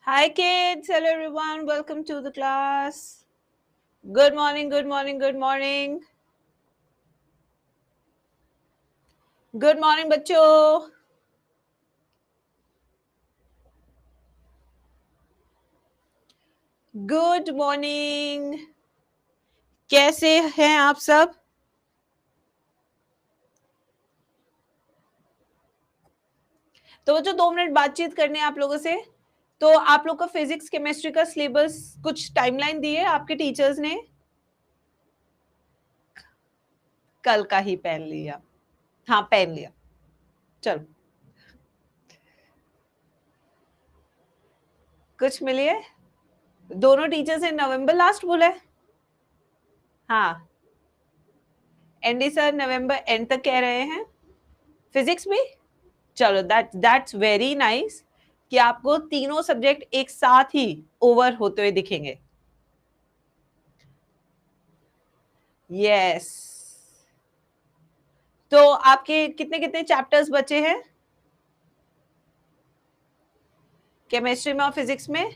Hi kids, hello everyone, welcome to the class. Good morning, good morning, good morning. Good morning बच्चों. Good morning. कैसे हैं आप सब? तो बच्चों 2 मिनट बातचीत करने आप लोगों से. तो आप लोग का फिजिक्स केमिस्ट्री का सिलेबस कुछ टाइमलाइन दी है आपके टीचर्स ने? कल का ही पहन लिया. हाँ पहन लिया. चलो. कुछ मिली है? दोनों टीचर्स ने नवंबर लास्ट बोला है. हाँ. एनडी सर नवंबर एंड तक कह रहे हैं. फिजिक्स भी. चलो दैट्स वेरी नाइस कि आपको तीनों सब्जेक्ट एक साथ ही ओवर होते हुए दिखेंगे. यस. तो आपके कितने कितने चैप्टर्स बचे हैं केमिस्ट्री में और फिजिक्स में?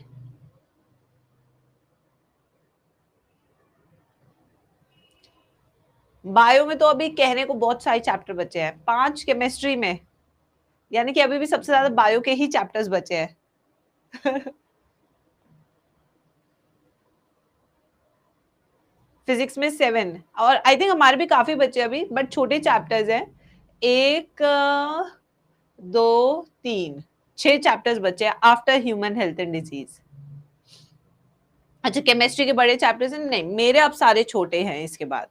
बायो में तो अभी कहने को बहुत सारे चैप्टर बचे हैं. 5 केमिस्ट्री में, यानी कि अभी भी सबसे ज्यादा बायो के ही चैप्टर्स बचे हैं. फिजिक्स में 7 और आई थिंक हमारे भी काफी बचे अभी, बट छोटे चैप्टर्स हैं. 1 2 3 6 चैप्टर्स बचे हैं after human health and disease. अच्छा केमिस्ट्री के बड़े चैप्टर्स हैं? नहीं, मेरे अब सारे छोटे हैं इसके बाद.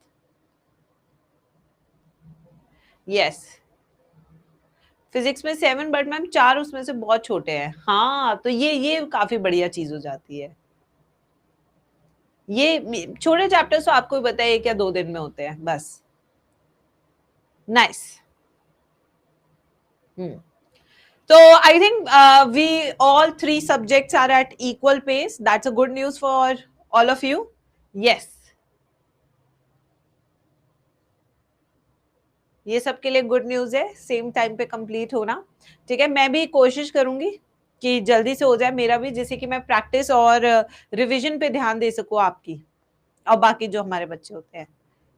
यस. फिजिक्स में 7 बट मैम 4 उसमें से बहुत छोटे हैं. हाँ तो ये काफी बढ़िया चीज हो जाती है. ये छोटे चैप्टर्स तो आपको भी बताया 1 या 2 दिन में होते हैं बस. Nice. So I think we all 3 subjects are at equal pace. That's a good news for all of you. Yes. ये सबके लिए गुड न्यूज है. सेम टाइम पे कंप्लीट होना. ठीक है, मैं भी कोशिश करूंगी कि जल्दी से हो जाए मेरा भी, जिससे कि मैं प्रैक्टिस और रिवीजन पे ध्यान दे सकूं आपकी और बाकी जो हमारे बच्चे होते हैं.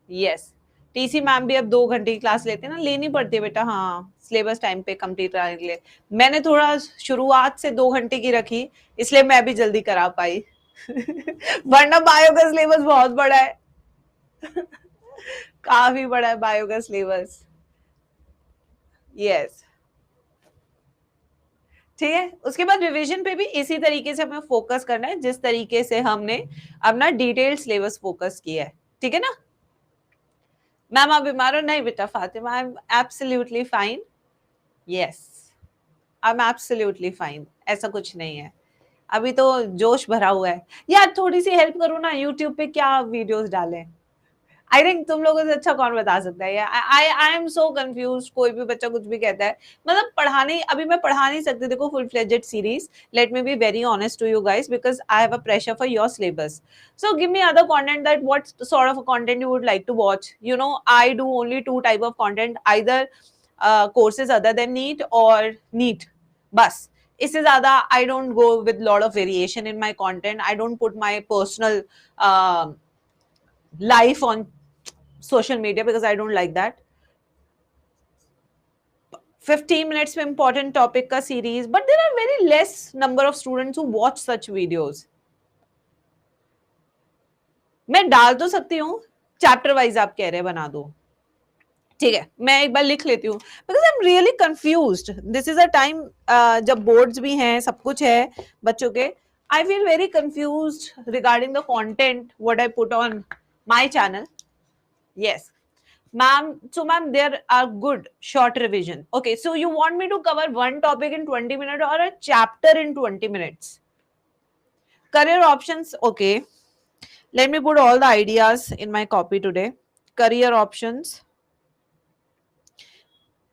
यस. टीसी मैम भी अब 2 घंटे की क्लास लेते हैं ना, लेनी पड़ती है बेटा. हाँ, सिलेबस टाइम पे कंप्लीट कराने के लिए मैंने थोड़ा शुरुआत से 2 घंटे की रखी, इसलिए मैं भी जल्दी करा पाई. वरना बायो का सिलेबस बहुत बड़ा है. काफी बड़ा है बायो का सिलेबस. यस. ठीक है, उसके बाद रिवीजन पे भी इसी तरीके से हमें फोकस करना है जिस तरीके से हमने अपना डिटेल्ड सिलेबस फोकस किया है. ठीक है ना मैम? आप बीमार हो? नहीं बेटा Fatima, I am absolutely fine. Yes, I am absolutely fine. ऐसा कुछ नहीं है. अभी तो जोश भरा हुआ है. यार थोड़ी सी हेल्प करो ना, यूट्यूब पे क्या वीडियोस डालें? आई थिंक तुम लोगों से अच्छा कौन बता सकता है. I am so confuse. कोई भी बच्चा कुछ भी कहता है, मतलब पढ़ाने अभी मैं पढ़ा नहीं सकती. देखो full fledged series, let me be very honest to you guys, because I have a pressure for your syllabus. So give me other content. That what sort of content you would like to watch. You know I do only 2 type of content, either courses other than NEET और NEET. बस इससे ज्यादा I don't go with lot of variation in my content. I don't put my personal life on social media because I don't like that. 15 minutes में important topic का series, but there are very less number of students who watch such videos. मैं डाल तो सकती हूँ, chapter wise आप कह रहे हैं बना दो. ठीक है, मैं एक बार लिख लेती हूँ because I am really confused. This is a time जब बोर्ड्स भी हैं, सब कुछ है बच्चों के. I feel very confused regarding the content what I put on my channel. Yes ma'am. So ma'am, there are good short revision. Okay, so you want me to cover one topic in 20 minutes or a chapter in 20 minutes? Career options. Okay, let me put all the ideas in my copy today. Career options.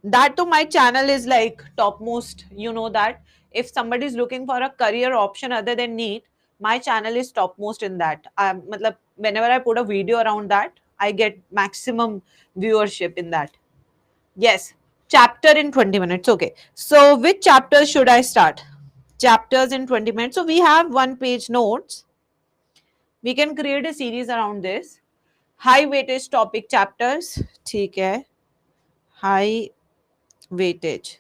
That to my channel is like topmost. You know that if somebody is looking for a career option other than NEET, my channel is topmost in that. Matlab, whenever I put a video around that, I get maximum viewership in that. Yes, chapter in 20 minutes. Okay, so which chapter should I start? chapters in 20 minutes. So we have 1-page notes. We can create a series around this. High weightage topic chapters. ठीक है. High weightage.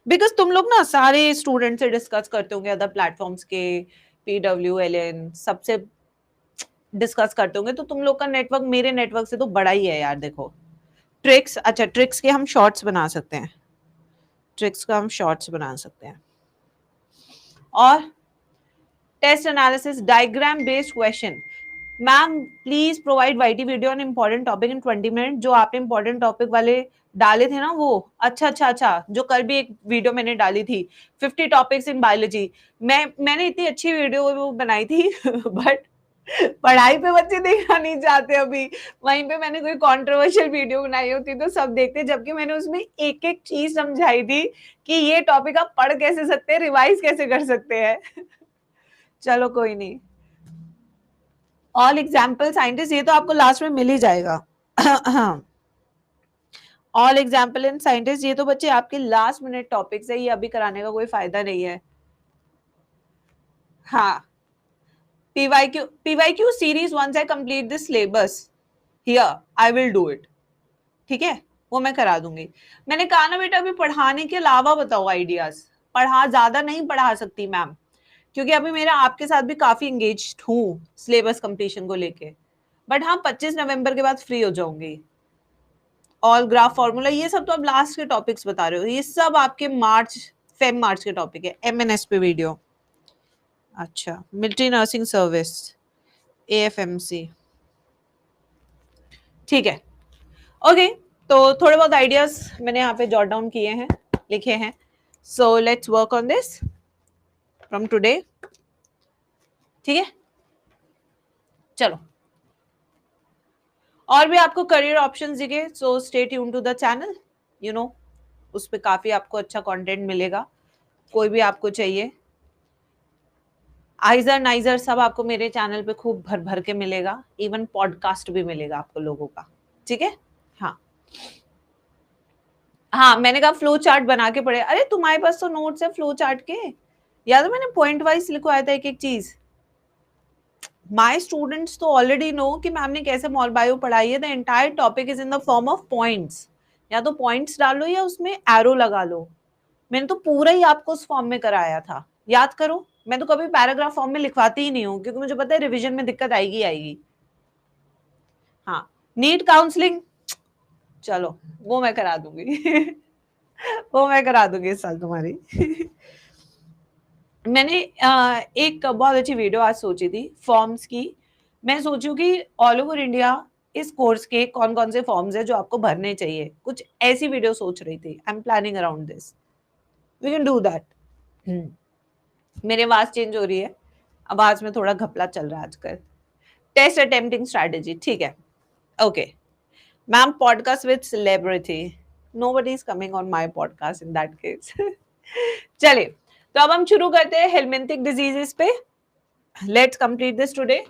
Because तुम लोग ना सारे student से discuss करते होंगे, other platforms के, PWLN सबसे डिस्कस करते होंगे, तो तुम लोग का नेटवर्क मेरे नेटवर्क से तो बड़ा ही है यार. देखो ट्रिक्स, अच्छा ट्रिक्स के हम शॉर्ट्स बना सकते हैं, ट्रिक्स का हम शॉर्ट्स बना सकते हैं. और test analysis diagram based question. Ma'am please provide YT video on important topic in 20 minute. जो आपने इंपॉर्टेंट टॉपिक वाले डाले थे ना वो, अच्छा, जो कल भी एक वीडियो मैंने डाली थी 50 टॉपिक्स इन बायोलॉजी, मैंने इतनी अच्छी वीडियो वो बनाई थी बट पढ़ाई पे बच्चे देखना नहीं चाहते. अभी वहीं पे मैंने कोई कंट्रोवर्शियल वीडियो बनाई होती तो सब देखते, जबकि मैंने उसमें एक एक चीज समझाई थी कि ये टॉपिक आप पढ़ कैसे सकते हैं, रिवाइज कैसे कर सकते हैं. चलो कोई नहीं. ऑल एग्जाम्पल साइंटिस्ट, ये तो आपको लास्ट में मिल ही जाएगा. ऑल एग्जाम्पल इन साइंटिस्ट, ये तो बच्चे आपके लास्ट मिनट टॉपिक्स है, ये अभी कराने का कोई फायदा नहीं है. हाँ, PYQ series once I complete this syllabus here I will do it. ठीक है, वो मैं करा दूंगी. मैंने कहा ना बेटा, अभी पढ़ाने के अलावा बताओ आइडियाज. पढ़ा ज्यादा नहीं पढ़ा सकती मैम, क्योंकि अभी मेरा आपके साथ भी काफी एंगेज्ड हूँ सिलेबस कंप्लीशन को लेके. बट हाँ 25 नवंबर के बाद फ्री हो जाऊंगी. ऑल ग्राफ फॉर्मूला ये सब तो अब लास्ट के टॉपिक्स बता रहे हो, ये सब आपके मार्च के टॉपिक है. MNS पे वीडियो. अच्छा, मिलिट्री नर्सिंग सर्विस, AFMC. ठीक है, ओके. तो थोड़े बहुत आइडियाज मैंने यहाँ पे जॉट डाउन किए हैं, लिखे हैं. So let's work on this from today. ठीक है, चलो. और भी आपको करियर ऑप्शंस दिखे, so stay tune to the channel. You know उस पे काफी आपको अच्छा कंटेंट मिलेगा. कोई भी आपको चाहिए, आइजर नाइजर सब आपको मेरे चैनल पे खूब भर भर के मिलेगा. इवन पॉडकास्ट भी मिलेगा आपको लोगों का. ठीक है. हाँ, मैंने कहा फ्लो चार्ट बना के पढ़े. अरे तुम्हारे पास तो नोट्स है फ्लो चार्ट के, याद है मैंने पॉइंट वाइज लिखवाया था एक एक चीज. माय स्टूडेंट्स तो ऑलरेडी नो कि मैम ने कैसे मॉल बायो पढ़ाई है. The entire topic is in the form of points. या तो पॉइंट्स डालो या उसमें एरो लगा लो. मैंने तो पूरा ही आपको उस फॉर्म में कराया था, याद करो. मैं तो कभी पैराग्राफ फॉर्म में लिखवाती ही नहीं हूँ, क्योंकि मुझे पता है रिविजन में दिक्कत आएगी. हाँ, नीट काउंसलिंग, चलो वो मैं करा दूंगी वो मैं करा दूंगी इस साल तुम्हारी मैंने एक बहुत अच्छी वीडियो आज सोची थी फॉर्म्स की. मैं सोचूं कि ऑल ओवर इंडिया इस कोर्स के कौन कौन से फॉर्म्स है जो आपको भरने चाहिए. कुछ ऐसी वीडियो सोच रही थी. I am planning around this. We can do that. मेरी आवाज चेंज हो रही है, आवाज में थोड़ा घपला चल रहा है आजकल. टेस्ट अटेम्प्टिंग स्ट्रेटेजी, ठीक है, okay. Ma'am podcast with celebrity, nobody is coming on my podcast in that case. चलिए, तो अब हम शुरू करते हैं हेलमिंथिक डिजीजेस पे. Let's complete this today.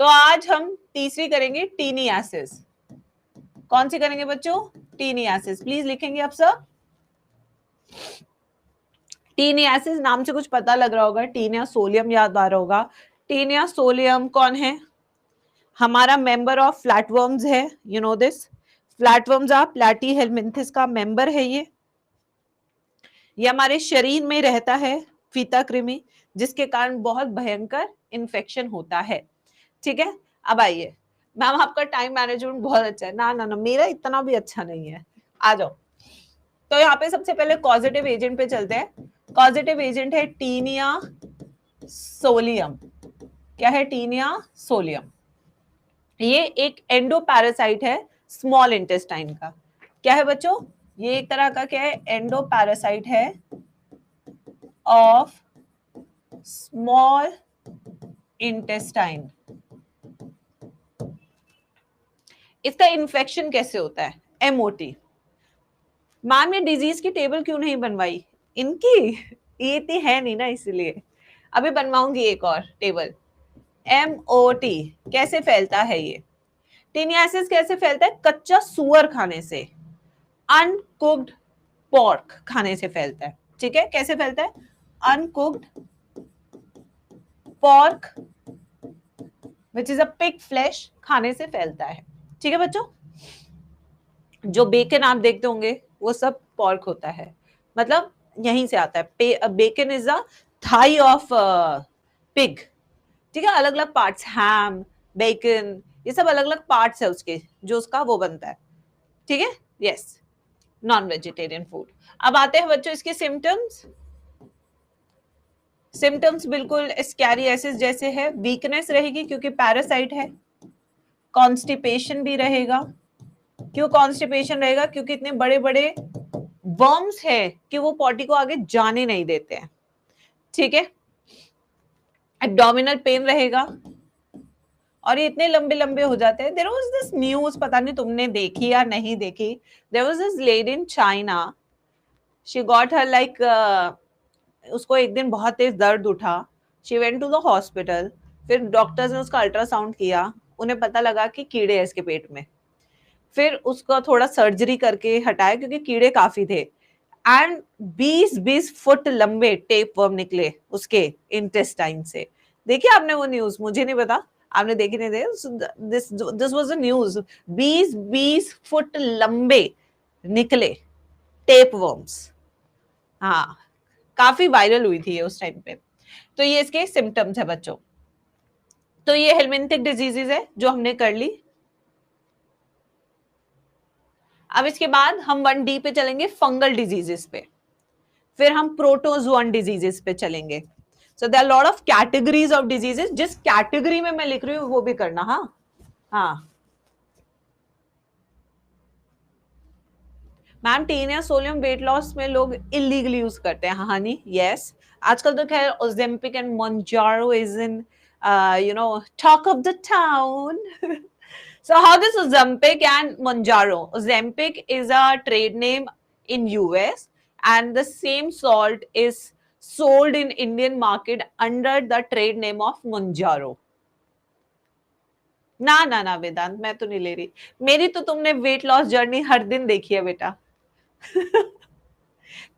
तो आज हम तीसरी करेंगे, टीनियासिस. कौन सी करेंगे बच्चों? टीनियासिस. प्लीज लिखेंगे आप सब. टीनियासिस नाम से कुछ पता लग रहा होगा, टीनिया सोलियम याद आ रहा होगा. टीनिया सोलियम कौन है? हमारा मेंबर ऑफ फ्लैटवर्म्स है. You know this. फ्लैटवर्म्स आप प्लैटी हेलमिंथिस का मेंबर है. ये हमारे शरीर में रहता है, फीता कृमि, जिसके कारण बहुत भयंकर इन्फेक्शन होता है. ठीक है, अब आइए. मैम आपका टाइम मैनेजमेंट बहुत अच्छा है. ना ना ना, मेरा इतना भी अच्छा नहीं है. आ जाओ. तो यहाँ पे सबसे पहले कॉजेटिव एजेंट पे चलते हैं. कॉजेटिव एजेंट है टीनिया सोलियम. क्या है? Taenia solium. ये एक एंडोपैरासाइट है स्मॉल इंटेस्टाइन का. क्या है बच्चों? ये एक तरह का क्या है? एंडोपैरासाइट है ऑफ स्मॉल इंटेस्टाइन. इसका इन्फेक्शन कैसे होता है? एमओटी. मैम ये डिजीज की टेबल क्यों नहीं बनवाई इनकी? ये इतनी है नहीं ना, इसलिए अभी बनवाऊंगी एक और टेबल. एमओटी कैसे फैलता है ये? टीनियासिस कैसे फैलता है? कच्चा सुअर खाने से, अनकुक्ड पोर्क खाने से फैलता है, ठीक है। कैसे फैलता है? Uncooked pork which is a pig flash खाने से फैलता है, ठीक है बच्चों। जो बेकन आप देखते होंगे वो सब पोर्क होता है, मतलब यहीं से आता है। Bacon is a thigh of pig, ठीक है। अलग अलग पार्ट्स, हैम, बेकन, ये सब अलग अलग पार्ट्स है उसके, जो उसका वो बनता है, ठीक है। Yes, non vegetarian food. अब आते हैं बच्चों इसके सिम्टम्स। सिम्टम्स बिल्कुल स्कैरियासिस जैसे है। वीकनेस रहेगी क्योंकि पैरासाइट है। कॉन्स्टिपेशन भी रहेगा। क्यों कॉन्स्टिपेशन रहेगा? क्योंकि इतने बड़े बड़े वर्म्स है कि वो पॉटी को आगे जाने नहीं देते हैं, ठीक है। एब्डोमिनल पेन रहेगा और ये इतने लंबे लंबे हो जाते हैं। देयर वाज दिस न्यूज, पता नहीं तुमने देखी या नहीं देखी। There was this lady in China, she got her like, उसको एक दिन बहुत तेज दर्द उठा, she went to the hospital. फिर डॉक्टर्स ने उसका अल्ट्रासाउंड किया, उन्हें पता लगा कि कीड़े हैं इसके पेट में। फिर उसका थोड़ा सर्जरी करके हटाया क्योंकि कीड़े काफी थे। एंड 20-20 फुट लंबे टेप वर्म निकले उसके इंटेस्टाइन से। देखिए आपने वो न्यूज? मुझे नहीं पता, आपने देखी नहीं दे? This was a news. 20-20 foot लंबे निकले टेप वर्म्स। हाँ, काफी वायरल हुई थी ये उस टाइम पे। तो ये इसके सिम्टम्स है बच्चों। तो ये हेलमिंथिक डिजीजेज है जो हमने कर ली। अब इसके बाद हम 1D पे चलेंगे, फंगल डिजीजेस पे। फिर हम प्रोटोजोअन डिजीजेस पे चलेंगे। So there are lot of categories of diseases. जिस कैटेगरी में मैं लिख रही हूँ वो भी करना। हाँ हाँ मैम, टीन या सोलियम वेट लॉस में लोग इलीगली यूज करते हैं। हाँ नहीं, यस। आजकल तो खैर Ozempic and Mounjaro is in talk of the town. So how this Ozempic and Mounjaro? Ozempic is a trade name in US and the same salt is sold in Indian market under the trade name of Mounjaro. ना ना ना वेदांत, मैं तो नहीं ले रही। मेरी तो तुमने वेट लॉस जर्नी हर दिन देखी है बेटा।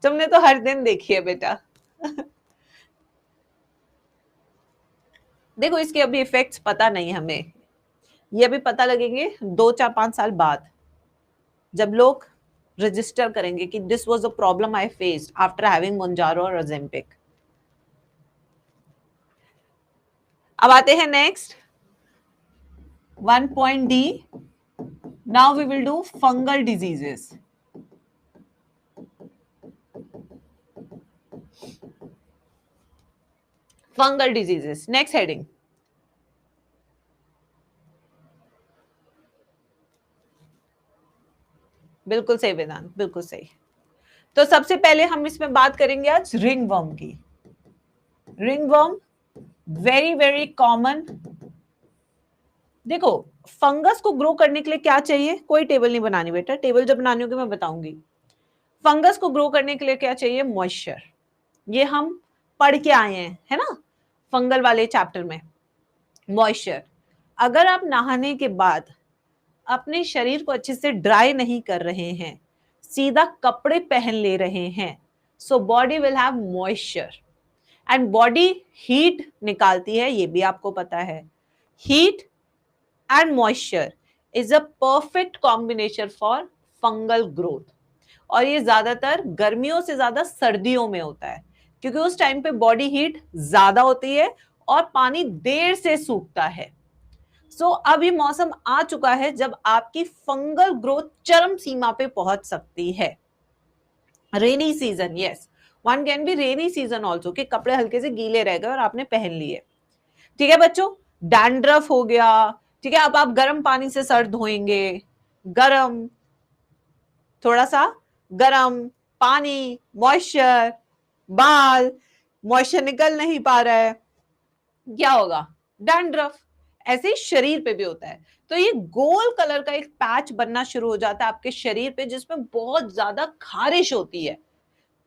तुमने तो हर दिन देखी है बेटा। देखो इसके अभी इफेक्ट्स पता नहीं हमें, ये अभी पता लगेंगे 2-4-5 साल बाद, जब लोग रजिस्टर करेंगे कि this was a problem I faced after having Mounjaro और ओजेम्पिक। अब आते हैं next 1.D। Now we will do fungal diseases. Fungal diseases, next heading. बिल्कुल सही वेदांत, बिल्कुल सही। तो सबसे पहले हम इसमें बात करेंगे आज रिंग वर्म की। Ring worm very very common. देखो फंगस को ग्रो करने के लिए क्या चाहिए? कोई टेबल नहीं बनानी बेटा, टेबल जब बनानी होगी मैं बताऊंगी। फंगस को ग्रो करने के लिए क्या चाहिए? मॉइस्चर। ये हम पढ़ के आए हैं, है ना, फंगल वाले चैप्टर में। मॉइस्चर, अगर आप नहाने के बाद अपने शरीर को अच्छे से ड्राई नहीं कर रहे हैं, सीधा कपड़े पहन ले रहे हैं, so body will have moisture and body heat निकालती है, ये भी आपको पता है। Heat and moisture is a perfect combination for fungal growth. और ये ज्यादातर गर्मियों से ज्यादा सर्दियों में होता है क्योंकि उस टाइम पे बॉडी हीट ज्यादा होती है और पानी देर से सूखता है। सो अब ये मौसम आ चुका है जब आपकी फंगल ग्रोथ चरम सीमा पे पहुंच सकती है। Rainy season, yes, one can be rainy season also, कि कपड़े हल्के से गीले रह गए और आपने पहन लिए, ठीक है बच्चों। डैंड्रफ हो गया, ठीक है। अब आप गर्म पानी से सर धोएंगे, गर्म, थोड़ा सा गर्म पानी, मॉइस्चर, बाल, मॉइस्चर निकल नहीं पा रहा है, क्या होगा? डैंड्रफ। ऐसे ही शरीर पे भी होता है। तो ये गोल कलर का एक पैच बनना शुरू हो जाता है आपके शरीर पे जिसमें बहुत ज्यादा खारिश होती है,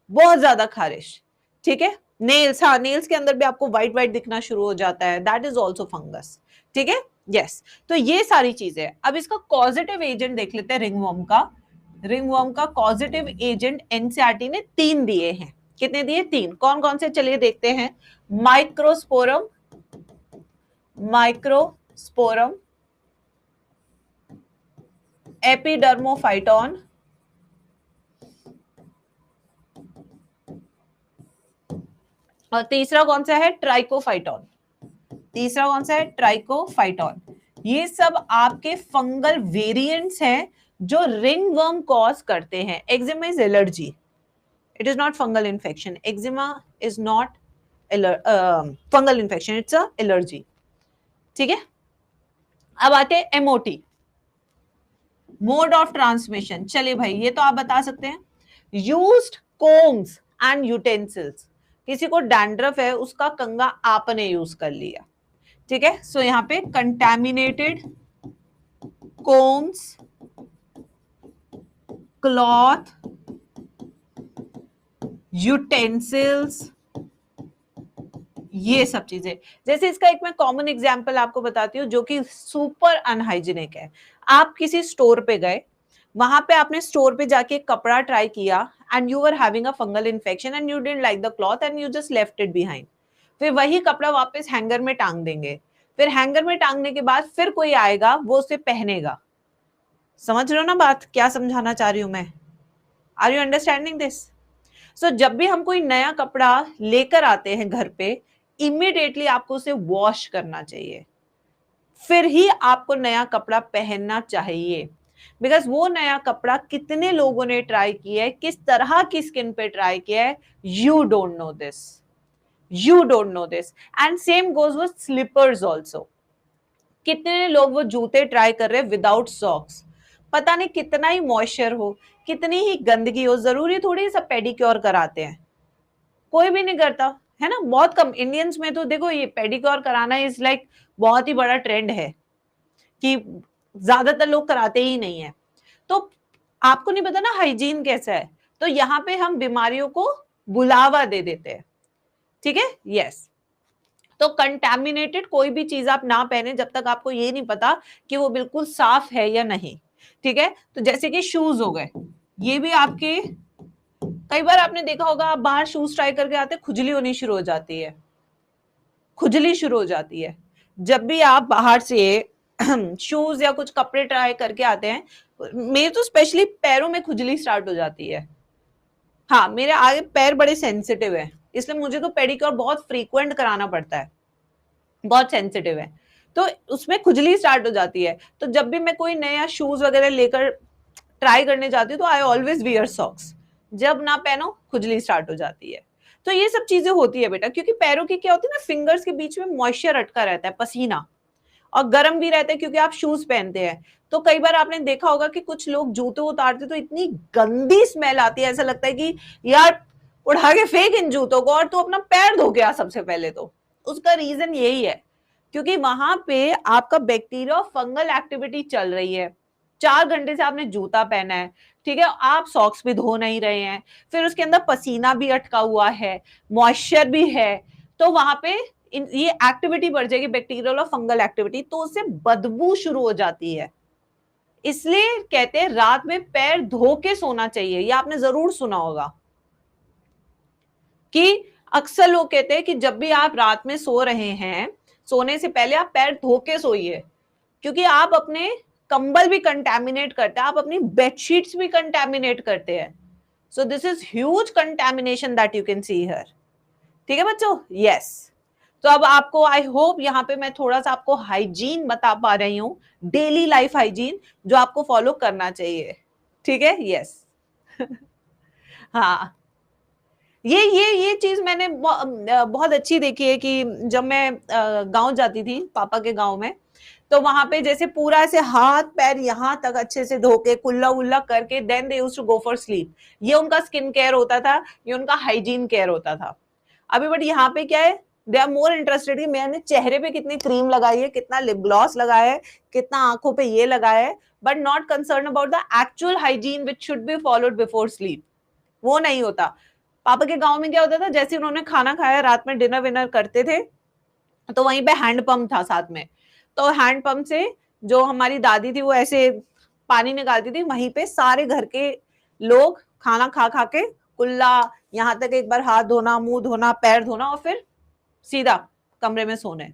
बहुत ज्यादा खारिश, ठीक है। नेल्स, हाँ नेल्स के अंदर भी आपको व्हाइट व्हाइट दिखना शुरू हो जाता है, दैट इज ऑल्सो फंगस, ठीक है। यस, तो ये सारी चीजें। अब इसका कॉजेटिव एजेंट देख लेते हैं रिंगवर्म का। रिंगवर्म का कॉजेटिव एजेंट एनसीईआरटी ने 3 दिए हैं। कितने दिए? 3। कौन कौन से? चलिए देखते हैं। माइक्रोस्पोरम, माइक्रोस्पोरम, एपिडर्मोफाइटॉन, और तीसरा कौन सा है? ट्राइकोफाइटॉन। तीसरा कौन सा है? ट्राइकोफाइटॉन। ये सब आपके फंगल वेरिएंट्स हैं जो रिंगवर्म कॉज करते हैं। Eczema is allergy, it is not fungal infection. Eczema is not fungal infection, it's a allergy. ठीक है, अब आते हैं एमओटी, मोड ऑफ ट्रांसमिशन। चलिए भाई, ये तो आप बता सकते हैं। यूज्ड कोम्स एंड यूटेंसिल्स, किसी को डैंड्रफ है, उसका कंगा आपने यूज कर लिया। ठीक है, सो यहां पे कंटैमिनेटेड कोम्स, क्लॉथ, यूटेंसिल्स, ये सब चीजें। जैसे इसका एक मैं कॉमन एग्जांपल आपको बताती हूँ जो कि सुपर अनहाइजीनिक है। आप किसी स्टोर पे गए, वहां पे आपने स्टोर पे जाके एक कपड़ा ट्राई किया and you were having a fungal infection and you didn't like the cloth and you just left it behind. फिर वही कपड़ा वापस हैंगर में टांग देंगे, फिर हैंगर में टांगने के बाद फिर कोई आएगा, वो उसे पहनेगा। समझ रहे हो ना बात, क्या समझाना चाह रही हूं मैं? Are you understanding this? So जब भी हम कोई नया कपड़ा लेकर आते हैं घर पे, इमीडिएटली आपको उसे वॉश करना चाहिए, फिर ही आपको नया कपड़ा पहनना चाहिए। बिकॉज वो नया कपड़ा कितने लोगों ने ट्राई किया है, किस तरह की स्किन पे ट्राई किया है, you don't know this, you don't know this. And same goes with slippers also. कितने लोग वो जूते ट्राई कर रहे हैं विदाउट सॉक्स, पता नहीं कितना ही मॉइस्चर हो, कितनी ही गंदगी हो, जरूरी थोड़ी सब पेडिक्योर कराते हैं, कोई भी नहीं करता है ना। बहुत कम इंडियंस में तो देखो, ये पेडिक्योर कराना इज लाइक बहुत ही बड़ा ट्रेंड है कि ज्यादातर लोग कराते ही नहीं है। तो आपको नहीं पता ना हाइजीन कैसा है, तो यहाँ पे हम बीमारियों को बुलावा दे देते हैं। ठीक है, यस। तो कंटैमिनेटेड कोई भी चीज आप ना पहने जब तक आपको ये नहीं पता कि वो बिल्कुल साफ है या नहीं। ठीक है, तो जैसे कि शूज हो गए, ये भी आपके, कई बार आपने देखा होगा आप बाहर शूज ट्राई करके आते, खुजली होनी शुरू हो जाती है, खुजली शुरू हो जाती है। जब भी आप बाहर से शूज या कुछ कपड़े ट्राई करके आते हैं, मेरे तो स्पेशली पैरों में खुजली स्टार्ट हो जाती है। हाँ, मेरे आगे पैर बड़े सेंसिटिव है, इसलिए मुझे तो पेडिक्योर बहुत फ्रीक्वेंट कराना पड़ता है, बहुत सेंसिटिव है, तो उसमें खुजली स्टार्ट हो जाती है। तो जब भी मैं कोई नया शूज वगैरह लेकर ट्राई करने जाती हूँ तो आई ऑलवेज वियर सॉक्स, जब ना पहनो खुजली स्टार्ट हो जाती है। तो ये सब चीजें होती है बेटा, क्योंकि पैरों की क्या होती है ना, फिंगर्स के बीच में मॉइस्चर अटका रहता है, पसीना, और गर्म भी रहता है क्योंकि आप शूज पहनते हैं। तो कई बार आपने देखा होगा कि कुछ लोग जूते उतारते तो इतनी गंदी स्मेल आती है, ऐसा लगता है कि यार उठा के फेंक इन जूतों को और तू अपना पैर धो के आ सबसे पहले। तो उसका रीजन यही है, क्योंकि वहां पे आपका बैक्टीरिया और फंगल एक्टिविटी चल रही है। 4 घंटे से आपने जूता पहना है, ठीक है, आप सॉक्स भी धो नहीं रहे हैं, फिर उसके अंदर पसीना भी अटका हुआ है, मॉइस्चर भी है, तो वहां पे ये एक्टिविटी बढ़ जाएगी, बैक्टीरियल और फंगल एक्टिविटी, तो उससे बदबू शुरू हो जाती है। इसलिए कहते हैं रात में पैर धो के सोना चाहिए। ये आपने जरूर सुना होगा कि अक्सर लोग कहते हैं कि जब भी आप रात में सो रहे हैं, सोने से पहले आप पैर धो के सोइए, क्योंकि आप अपने कंबल भी कंटैमिनेट करते हैं, आप अपनी बेडशीट्स भी कंटैमिनेट करते हैं। So this is huge contamination that you can see here. ठीक है बच्चों, यस। तो अब आपको, आई होप यहाँ पे मैं थोड़ा सा आपको हाइजीन बता पा रही हूँ, डेली लाइफ हाइजीन जो आपको फॉलो करना चाहिए। ठीक है, यस। हाँ, ये चीज मैंने बहुत अच्छी देखी है कि जब मैं गांव जाती थी पापा के गांव में, तो वहां पे जैसे पूरा ऐसे हाथ पैर यहाँ तक अच्छे से धो के कुल्ला उल्ला करके then they used to go for sleep. ये उनका स्किन केयर होता था, ये उनका हाइजीन केयर होता था। अभी बट यहाँ पे क्या है, दे आर मोर इंटरेस्टेड कि मैंने चेहरे पे कितनी क्रीम लगाई है, कितना लिप ग्लॉस लगाया है, कितना आंखों पे ये लगाया है, but not concern about the actual hygiene which should be followed before sleep. वो नहीं होता। पापा के गांव में क्या होता था, जैसे उन्होंने खाना खाया, रात में डिनर विनर करते थे, तो वहीं पे हैंड पंप था साथ में, तो हैंड पंप से जो हमारी दादी थी वो ऐसे पानी निकालती थी, वहीं पे सारे घर के लोग खाना खा खा के कुल्ला, यहाँ तक एक बार हाथ धोना, मुंह धोना, पैर धोना और फिर सीधा कमरे में सोने।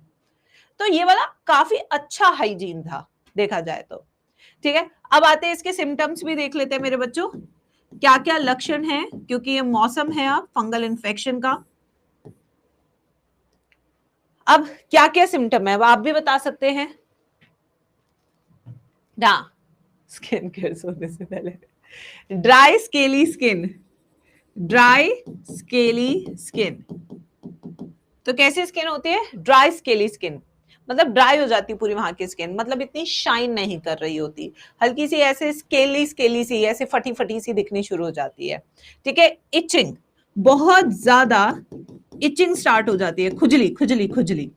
तो ये वाला काफी अच्छा हाइजीन था देखा जाए तो। ठीक है, अब आते हैं इसके सिम्टम्स भी देख लेते हैं मेरे बच्चों, क्या क्या लक्षण हैं, क्योंकि ये मौसम है अब फंगल इन्फेक्शन का। अब क्या क्या सिम्टम है आप भी बता सकते हैं ना। स्किन केयर सोने से पहले, dry scaly skin, dry scaly skin, तो कैसी स्किन होती है, ड्राई स्केली स्किन, मतलब ड्राई हो जाती है पूरी वहां की स्किन, मतलब इतनी शाइन नहीं कर रही होती, हल्की सी ऐसे स्केली स्केली सी, ऐसे फटी फटी सी दिखनी शुरू हो जाती है। ठीक है, इचिंग, बहुत ज्यादा इचिंग स्टार्ट हो जाती है, खुजली खुजली खुजली,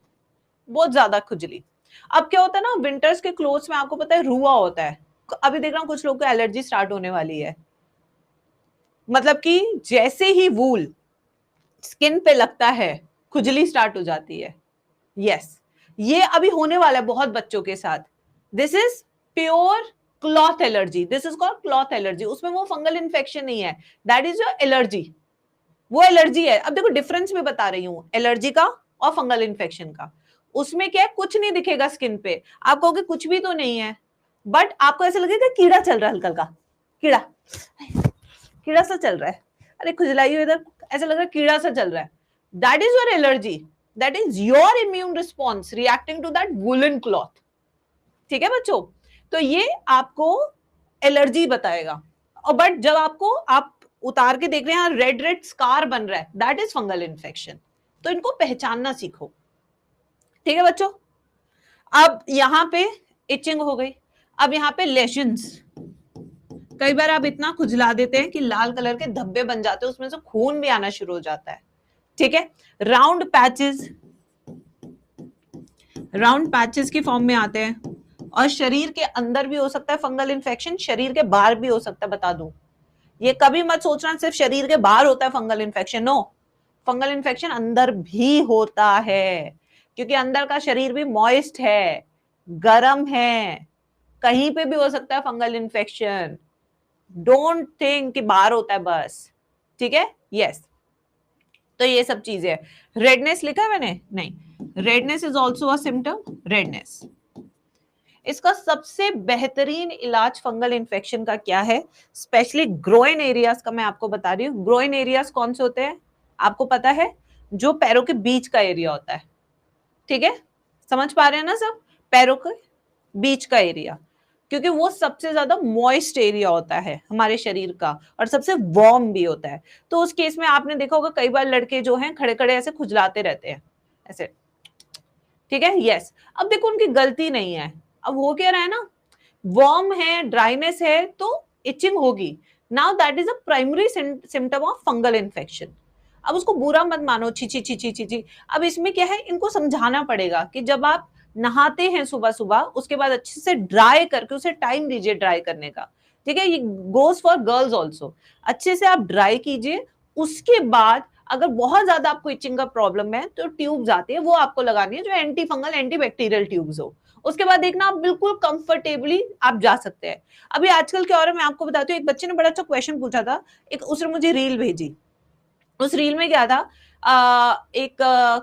बहुत ज्यादा खुजली। अब क्या होता है ना, विंटर्स के क्लोथ्स में आपको पता है रुआ होता है, अभी देख रहा हूँ कुछ लोगों को एलर्जी स्टार्ट होने वाली है, मतलब कि जैसे ही वूल स्किन पे लगता है खुजली स्टार्ट हो जाती है। यस, ये अभी होने वाला है बहुत बच्चों के साथ। This is pure cloth allergy, this is called cloth allergy, उसमें वो फंगल इन्फेक्शन नहीं है, दैट इज योर एलर्जी, वो एलर्जी है। अब देखो डिफरेंस में बता रही हूं एलर्जी का और फंगल इन्फेक्शन का। उसमें क्या है, कुछ नहीं दिखेगा स्किन पे, आप कहोगे कुछ भी तो नहीं है, बट आपको ऐसा लगेगा कीड़ा चल रहा है, हल्का हल्का कीड़ा, कीड़ा सा चल रहा है, अरे खुजलाई हो इधर, ऐसा लग रहा है कीड़ा सा चल रहा है, that is your allergy, that is your immune response reacting to that woollen cloth. ठीक है बच्चों, तो ये आपको एलर्जी बताएगा। और बट जब आपको आप उतार के देख रहे हैं रेड रेड स्कार बन रहा है, दैट इज फंगल इन्फेक्शन, तो इनको पहचानना सीखो। ठीक है बच्चों, अब यहां पे इचिंग हो गई, अब यहां पे लेशंस, कई बार आप इतना खुजला देते हैं कि लाल कलर के धब्बे बन जाते हैं, उसमें से खून भी आना शुरू हो जाता है। ठीक है, राउंड पैचेस, राउंड पैचेस की फॉर्म में आते हैं, और शरीर के अंदर भी हो सकता है फंगल इन्फेक्शन, शरीर के बाहर भी हो सकता है, बता दूं, ये कभी मत सोचना सिर्फ शरीर के बाहर होता है fungal infection, no, fungal infection अंदर भी होता है, क्योंकि अंदर का शरीर भी मॉइस्ट है, गर्म है, कहीं पे भी हो सकता है फंगल इन्फेक्शन, डोंट थिंक कि बाहर होता है बस। ठीक है, यस, तो ये सब चीजें। रेडनेस लिखा है मैंने, नहीं, redness is also a symptom, redness. इसका सबसे बेहतरीन इलाज फंगल इन्फेक्शन का क्या है, स्पेशली ग्रोइन एरियाज का मैं आपको बता रही हूँ। ग्रोइन एरियाज कौन से होते हैं आपको पता है, जो पैरों के बीच का एरिया होता है। ठीक है, समझ पा रहे हैं ना सब, पैरों के बीच का एरिया, क्योंकि वो सबसे ज्यादा मॉइस्ट एरिया होता है हमारे शरीर का और सबसे वार्म भी होता है। तो उस केस में आपने देखा होगा कई बार लड़के जो हैं खड़े खड़े ऐसे खुजलाते रहते हैं ऐसे। ठीक है, यस, अब देखो उनकी गलती नहीं है, अब हो क्या रहा है ना, वार्म है, ड्राइनेस है, तो इचिंग होगी। Now that is a primary symptom of fungal infection. अब उसको बुरा मत मानो, छी छी छी छी छी छी। अब इसमें क्या है, इनको समझाना पड़ेगा कि जब आप नहाते हैं सुबह सुबह, उसके बाद अच्छे से ड्राई करके उसे टाइम दीजिए ड्राई करने का। ठीक है, ये गोज फॉर गर्ल्स ऑल्सो, अच्छे से आप ड्राई कीजिए। उसके बाद अगर बहुत ज्यादा आपको इचिंग का प्रॉब्लम है तो ट्यूब्स आती है, वो आपको लगानी है, जो anti fungal anti bacterial tubes हो। उसके बाद देखना आप बिल्कुल कंफर्टेबली आप जा सकते हैं। अभी आजकल क्या हो रहा है मैं आपको बताती हूँ, एक बच्चे ने बड़ा अच्छा क्वेश्चन पूछा था, एक उसने मुझे रील भेजी, उस रील में क्या था, एक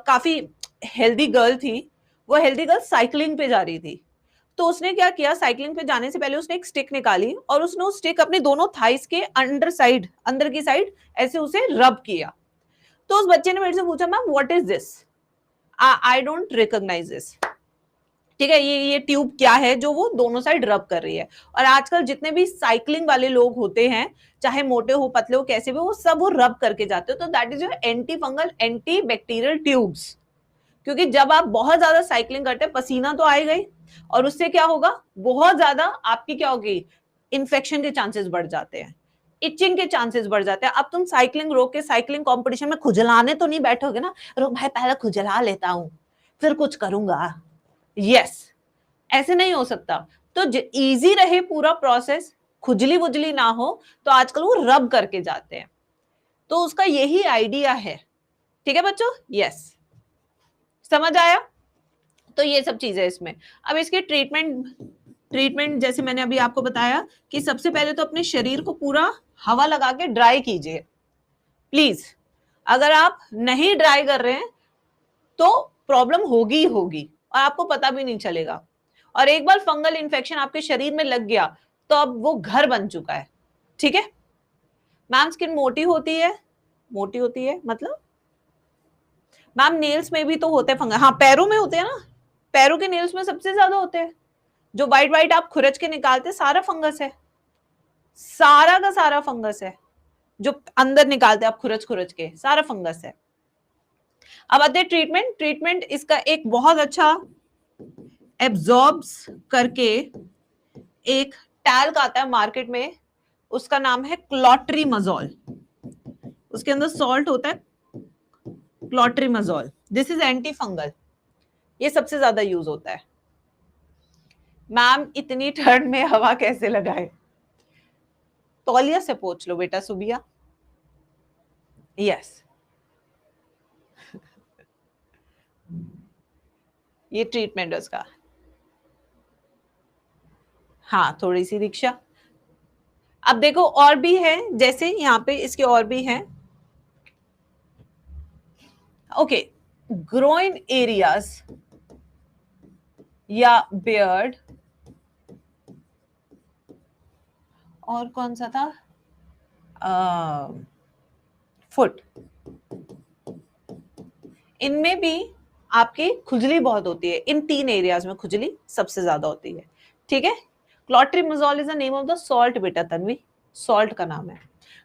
काफी हेल्दी गर्ल थी, वो हेल्दी गर्ल साइकिलिंग पे जा रही थी। तो उसने क्या किया, साइकिलिंग पे जाने से पहले उसने एक स्टिक निकाली और उसने उस स्टिक अपने दोनों थाइस के अंडर साइड, अंदर की साइड ऐसे उसे रब किया। तो उस बच्चे ने मेरे से पूछा, ma'am what is this, I don't recognise this. ठीक है, ये ट्यूब क्या है जो वो दोनों साइड रब कर रही है। और आजकल जितने भी साइकिलिंग वाले लोग होते हैं, चाहे मोटे हो पतले हो कैसे भी, वो सब वो रब करके जाते हो। तो that is your anti fungal anti bacterial tubes. क्योंकि जब आप बहुत ज्यादा साइकिलिंग करते हैं, पसीना तो आएगा ही, और उससे क्या होगा, बहुत ज्यादा आपकी क्या होगी, इन्फेक्शन के चांसेस बढ़ जाते हैं, इचिंग के चांसेस बढ़ जाते हैं। अब तुम साइकिलिंग रोक के साइकिलिंग कंपटीशन में खुजलाने तो नहीं बैठोगे ना, रुक भाई पहले खुजला लेता हूं फिर कुछ करूंगा। यस, ऐसे नहीं हो सकता। तो इजी रहे पूरा प्रोसेस, खुजली वुजली ना हो, तो आजकल वो रब करके जाते हैं। तो उसका यही आइडिया है। ठीक है बच्चों, यस, समझ आया। तो ये सब चीजें इसमें। अब इसकी ट्रीटमेंट जैसे मैंने अभी आपको बताया कि सबसे पहले तो अपने शरीर को पूरा हवा लगा के ड्राई कीजिए प्लीज। अगर आप नहीं ड्राई कर रहे हैं तो प्रॉब्लम होगी ही होगी और आपको पता भी नहीं चलेगा। और एक बार फंगल इन्फेक्शन आपके शरीर में लग गया तो अब वो घर बन चुका है। ठीक है मैम, स्किन मोटी होती है मतलब मैम नेल्स में भी तो होते हैं फंगस। हाँ पैरों में होते हैं ना, पैरों के नेल्स में सबसे ज्यादा होते हैं। जो व्हाइट व्हाइट आप खुरच के निकालते हैं सारा फंगस है, सारा का सारा फंगस है। जो अंदर निकालते हैं आप खुरच खुरच के, सारा फंगस है। अब आते हैं ट्रीटमेंट इसका एक बहुत अच्छा एब्जॉर्ब्स करके एक टैल्क आता है मार्केट में, उसका नाम है क्लॉट्रीमazole। उसके अंदर सॉल्ट होता है क्लॉट्रीमazole। दिस इज एंटी फंगल, ये सबसे ज्यादा यूज होता है। मैम इतनी ठंड में हवा कैसे लगाए? तौलिया से पोंछ लो बेटा सुबिया। यस ये ट्रीटमेंट है उसका। हाँ थोड़ी सी दीक्षा। अब देखो और भी है, जैसे यहाँ पे इसके और भी हैं। ओके ग्रोइन एरियाज या बियर्ड, और कौन सा था, फुट, इनमें भी आपकी खुजली बहुत होती है। इन 3 एरियाज में खुजली सबसे ज्यादा होती है। ठीक है clotrimazole is the name of the salt बेटा तन्वी, सॉल्ट का नाम है।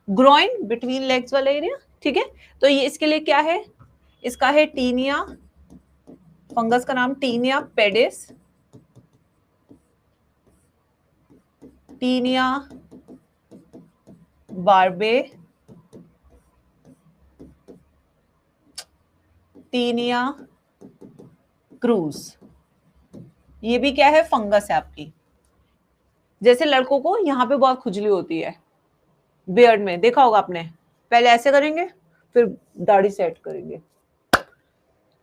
ग्रोइन बिटवीन लेग्स वाला एरिया। ठीक है तो ये इसके लिए क्या है, इसका है टीनिया, फंगस का नाम tinea pedis, tinea barbae, tinea cruris. ये भी क्या है, फंगस है आपकी। जैसे लड़कों को यहाँ पे बहुत खुजली होती है बियर्ड में, देखा होगा आपने, पहले ऐसे करेंगे फिर दाढ़ी सेट करेंगे,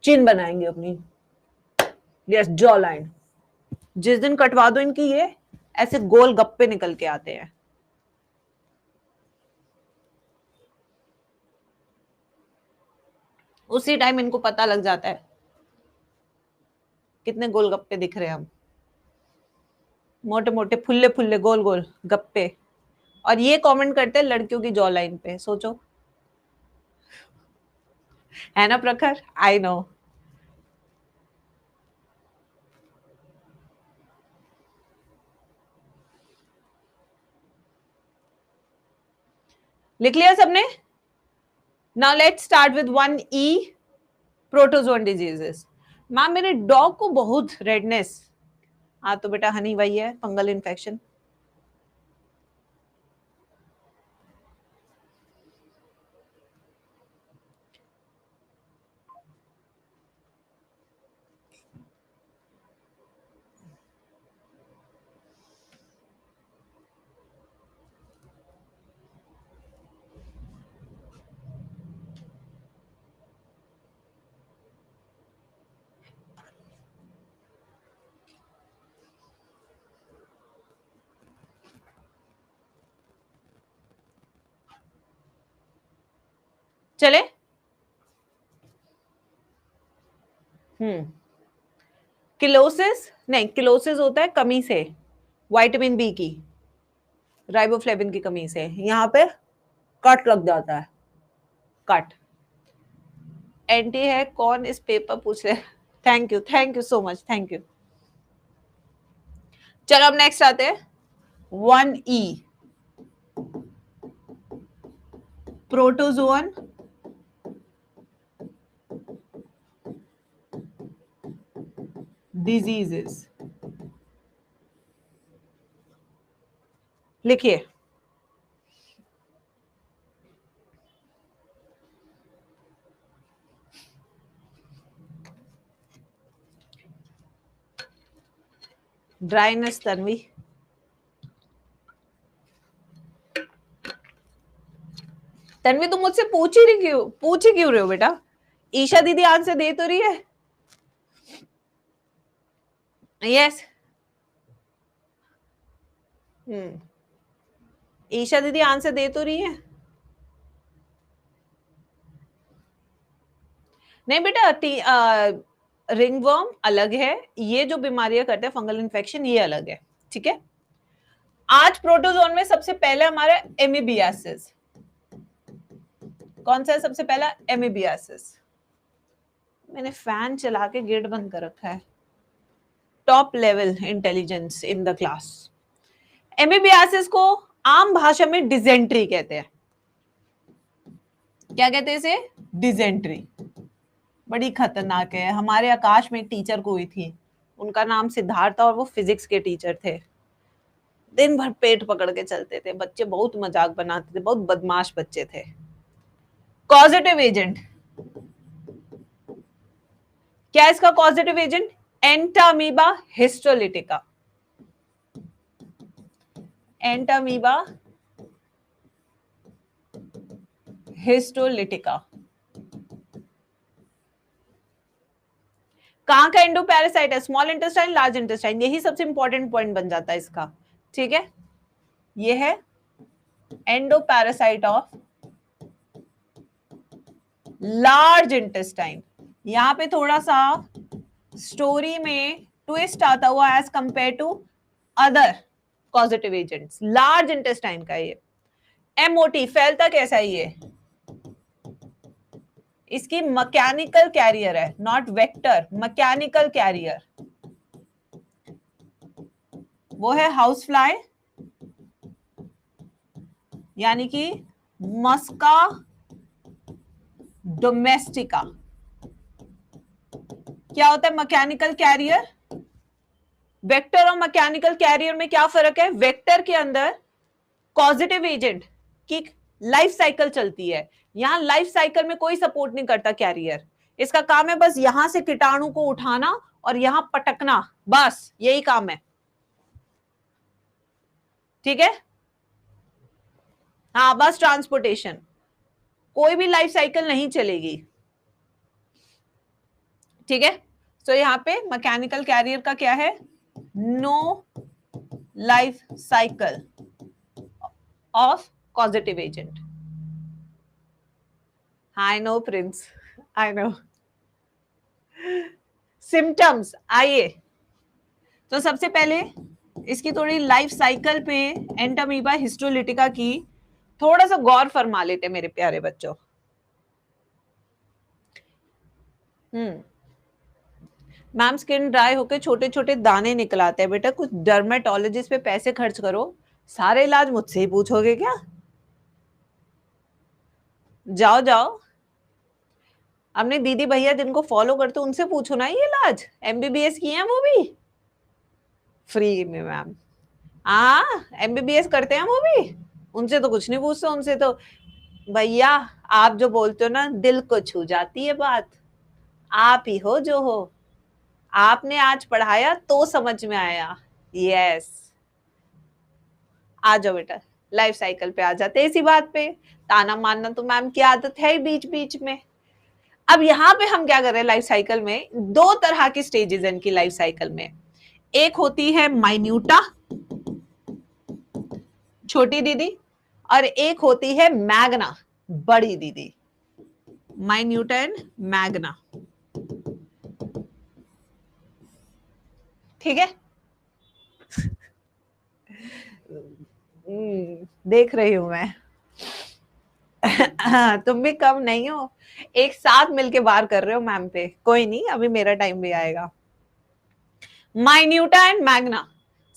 चिन बनाएंगे अपनी, यस जॉ लाइन। जिस दिन कटवा दो इनकी ये ऐसे गोल गप्पे निकल के आते हैं। उसी टाइम इनको पता लग जाता है कितने गोलगप्पे दिख रहे हैं हम, मोटे मोटे फुल्ले फुल्ले गोल गोल गप्पे। और ये कमेंट करते हैं लड़कियों की जॉ लाइन पे, सोचो है ना प्रखर, आई नो। लिख लिया सबने? Now let's start with 1E protozoan diseases. Ma'am मेरे डॉग को बहुत रेडनेस, हाँ तो बेटा हनी वही है, फंगल इन्फेक्शन। चले किलोसिस नहीं, किलोसिस होता है कमी से, विटामिन बी की, राइबोफ्लेविन की कमी से, यहाँ पे कट लग जाता है, कट। एंटी है कौन इस पेपर पूछ रहे, thank you so much, thank you. चलो अब नेक्स्ट आते हैं 1E प्रोटोजोन डिजीजेस। लिखिए ड्राइनेस तन्वी, तन्वी तुम मुझसे पूछ ही क्यों रहे हो बेटा? ईशा दीदी आंसर दे तो रही है। यस ईशा दीदी आंसर दे तो रही है? नहीं बेटा, रिंगवर्म अलग है, ये जो बीमारियां करते हैं फंगल इन्फेक्शन ये अलग है, ठीक है। आज प्रोटोजोन में सबसे पहले हमारा एमीबियासिस, कौन सा है सबसे पहला? एमीबियासिस। मैंने फैन चला के गेट बंद कर रखा है। Top level intelligence in the class. Amoebiasis को आम भाषा में डिजेंट्री कहते हैं। क्या कहते हैं इसे? डिजेंट्री। बड़ी खतरनाक है। हमारे आकाश में एक टीचर को हुई थी, उनका नाम सिद्धार्थ था और वो फिजिक्स के टीचर थे। दिन भर पेट पकड़ के चलते थे, बच्चे बहुत मजाक बनाते थे, बहुत बदमाश बच्चे थे। कॉजेटिव एजेंट, क्या है इसका causative agent? Entamoeba histolytica. Entamoeba histolytica. कहां का एंडो पैरासाइट है? Small intestine, large intestine. यही सबसे इंपॉर्टेंट पॉइंट बन जाता है इसका, ठीक है। ये है endoparasite of large intestine. यहां पे थोड़ा सा स्टोरी में ट्विस्ट आता हुआ as compare to other causative agents. Large intestine का ये एमओटी फैलता कैसा है ये? इसकी मैकेनिकल कैरियर है, नॉट वेक्टर, मैकेनिकल कैरियर। वो है हाउस फ्लाई, यानी कि मस्का डोमेस्टिका। क्या होता है मैकेनिकल कैरियर? वेक्टर और मैकेनिकल कैरियर में क्या फर्क है? वेक्टर के अंदर पॉजिटिव एजेंट की लाइफ साइकिल चलती है, यहां लाइफ साइकिल में कोई सपोर्ट नहीं करता कैरियर। इसका काम है बस यहां से कीटाणु को उठाना और यहां पटकना, बस यही काम है, ठीक है। हाँ, बस ट्रांसपोर्टेशन, कोई भी लाइफ साइकिल नहीं चलेगी, ठीक है। तो यहां पे मैकेनिकल कैरियर का क्या है? No life cycle of positive agent. I know prince, I know. Symptoms आइए, तो सबसे पहले इसकी थोड़ी लाइफ साइकिल पे एंटामीबा हिस्टोलिटिका की थोड़ा सा गौर फरमा लेते मेरे प्यारे बच्चों। मैम स्किन ड्राई होकर छोटे छोटे दाने निकल आते हैं। बेटा कुछ डर्मेटोलॉजिस्ट पे पैसे खर्च करो, सारे इलाज मुझसे ही पूछोगे क्या? जाओ जाओ, अपने दीदी भैया जिनको फॉलो करते उनसे पूछो ना ये इलाज, एमबीबीएस किए हैं वो भी फ्री में मैम। हाँ, एमबीबीएस करते हैं वो भी, उनसे तो कुछ नहीं पूछते, उनसे तो भैया आप जो बोलते हो ना दिल को छू जाती है बात, आप ही हो जो हो, आपने आज पढ़ाया तो समझ में आया। यस, आ जाओ बेटा, लाइफ साइकिल पे आ जाते इसी बात पे। ताना मारना तो मैम की आदत है ही बीच बीच में। अब यहाँ पे हम क्या कर रहे हैं लाइफ साइकिल में? दो तरह की स्टेजेस है इनकी लाइफ साइकिल में। एक होती है माइन्यूटा, छोटी दीदी, और एक होती है मैग्ना, बड़ी दीदी। माइन्यूटा एंड मैग्ना, ठीक है। देख रही हूं मैं। तुम भी कम नहीं हो, एक साथ मिलके बार कर रहे हो मैम पे। कोई नहीं, अभी मेरा टाइम भी आएगा। माइन्यूटा एंड मैग्ना।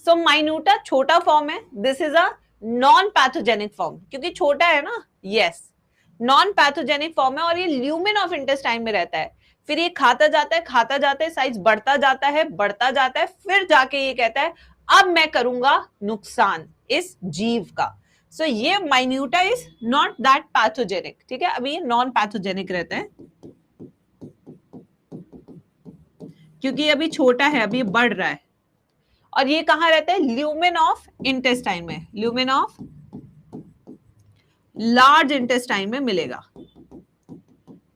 सो माइन्यूटा छोटा फॉर्म है, this is a non pathogenic form, क्योंकि छोटा है ना। यस, नॉन पैथोजेनिक फॉर्म है और ये ल्यूमेन ऑफ इंटेस्टाइन में रहता है। फिर ये खाता जाता है, साइज बढ़ता जाता है, फिर जाके ये कहता है अब मैं करूंगा नुकसान इस जीव का। सो ये माइन्यूटा इज नॉट दैट पैथोजेनिक, ठीक है। अभी ये नॉन पैथोजेनिक रहता है क्योंकि अभी छोटा है, अभी बढ़ रहा है। और ये कहां रहता है? ल्यूमेन ऑफ इंटेस्टाइन में, ल्यूमेन ऑफ लार्ज इंटेस्टाइन में मिलेगा।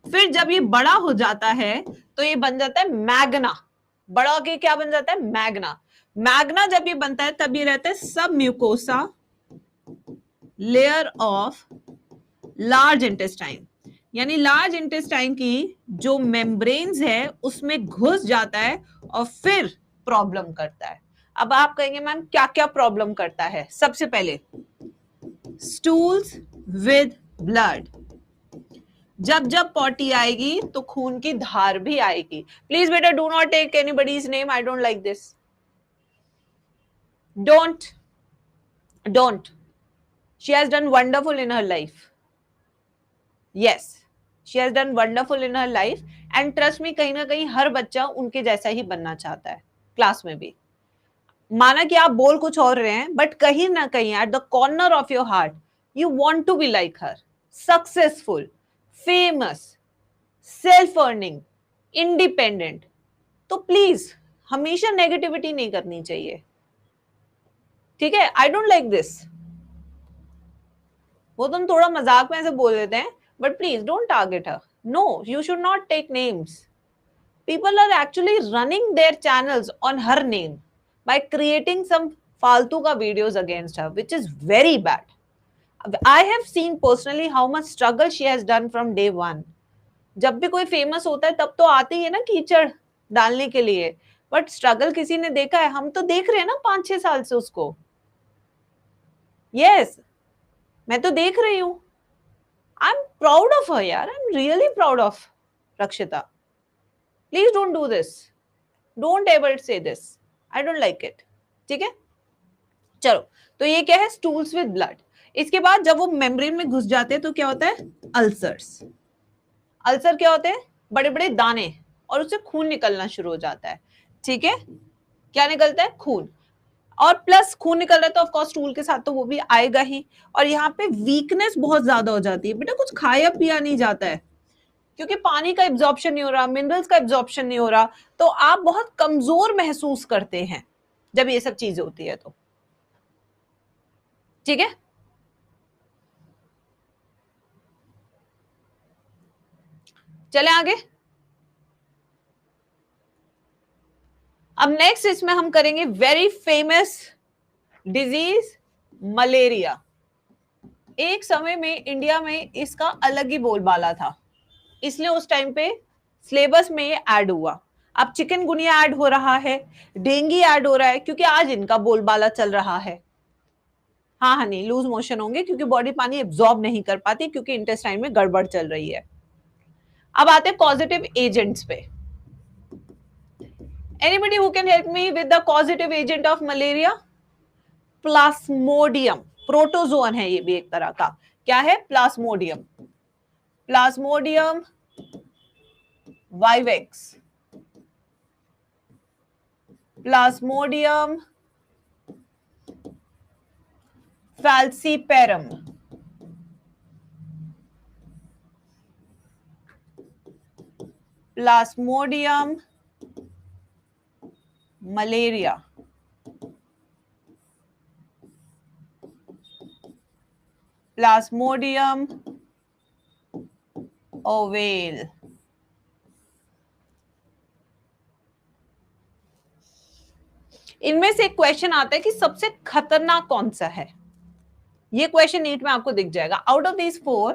फिर जब ये बड़ा हो जाता है तो ये बन जाता है मैग्ना। बड़ा होके क्या बन जाता है? मैग्ना। मैग्ना जब ये बनता है तब ये रहता है सब mucosa layer of large intestine, यानी लार्ज इंटेस्टाइन की जो मेम्ब्रेन्स है उसमें घुस जाता है और फिर प्रॉब्लम करता है। अब आप कहेंगे मैम क्या क्या प्रॉब्लम करता है? सबसे पहले स्टूल्स विद ब्लड, जब जब पॉटी आएगी तो खून की धार भी आएगी। प्लीज बेटा do not take anybody's name, I don't like this, don't. She has done wonderful in her life. Yes, she has done wonderful in her life and trust me, कहीं ना कहीं हर बच्चा उनके जैसा ही बनना चाहता है। क्लास में भी माना कि आप बोल कुछ और रहे हैं, बट कहीं ना कहीं at the corner of your heart you want to be like her, successful, famous, self earning, independent. तो प्लीज हमेशा नेगेटिविटी नहीं करनी चाहिए, ठीक है? I don't like this. वो तुम थोड़ा मजाक में ऐसे बोल देते हैं, but please don't target her. No, you should not take names. People are actually running their channels on her name by creating some फालतू का videos against her, which is very bad. I have seen personally how much struggle she has done from day one. जब भी कोई famous होता है तब तो आती है ना कीचड़ डालने के लिए, बट स्ट्रगल किसी ने देखा है? हम तो देख रहे हैं ना 5-6 साल से उसको। यस, मैं तो देख रही हूं। I am proud of her यार, I am really proud of Rakshita. Please don't do this, don't ever say this, I don't like it, ठीक है? चलो, तो ये क्या है? Stools with blood. इसके बाद जब वो मेम्ब्रेन में घुस जाते हैं तो क्या होता है? अल्सर्स। अल्सर क्या होते हैं? बड़े बड़े दाने, और उससे खून निकलना शुरू हो जाता है, ठीक है? क्या निकलता है? खून। और प्लस खून निकल रहा है तो ऑफकोर्स स्टूल के साथ तो वो भी आएगा ही। और यहाँ पे वीकनेस बहुत ज्यादा हो जाती है, बेटा कुछ खाया पिया नहीं जाता है, क्योंकि पानी का एब्जॉर्प्शन नहीं हो रहा, मिनरल्स का एब्जॉर्प्शन नहीं हो रहा, तो आप बहुत कमजोर महसूस करते हैं जब ये सब चीजें होती है तो, ठीक है? चले आगे। अब नेक्स्ट इसमें हम करेंगे वेरी फेमस डिजीज मलेरिया। एक समय में इंडिया में इसका अलग ही बोलबाला था, इसलिए उस टाइम पे सिलेबस में ये ऐड हुआ। अब चिकनगुनिया ऐड हो रहा है, डेंगू ऐड हो रहा है, क्योंकि आज इनका बोलबाला चल रहा है। हाँ हनी, लूज मोशन होंगे क्योंकि बॉडी पानी एब्जॉर्ब नहीं कर पाती, क्योंकि इंटेस्टाइन में गड़बड़ चल रही है। अब आते हैं कॉजेटिव एजेंट्स पे। Anybody who can help me with the causative agent of malaria? Plasmodium, protozoan है ये भी एक तरह का। क्या है? Plasmodium. Plasmodium vivax, Plasmodium falciparum, Plasmodium malaria, Plasmodium oval. इनमें से एक क्वेश्चन आता है कि सबसे खतरनाक कौन सा है। ये क्वेश्चन नीट में आपको दिख जाएगा। आउट ऑफ दीज 4,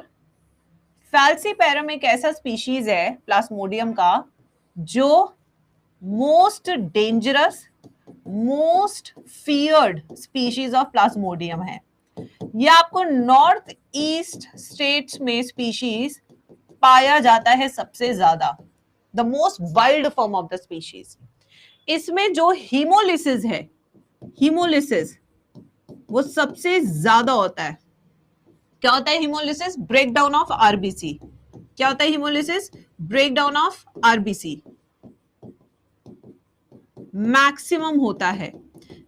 फैल्सीपेरम एक ऐसा स्पीशीज है प्लाज्मोडियम का जो most dangerous, most feared species of Plasmodium है। ये आपको नॉर्थ ईस्ट स्टेट्स में स्पीशीज पाया जाता है सबसे ज्यादा, the most wild form of the species. इसमें जो हीमोलिसिस है, हीमोलिसिस वो सबसे ज्यादा होता है। क्या होता है हीमोलिसिस? Breakdown of RBC. क्या होता है haemolysis? Breakdown of RBC maximum होता है।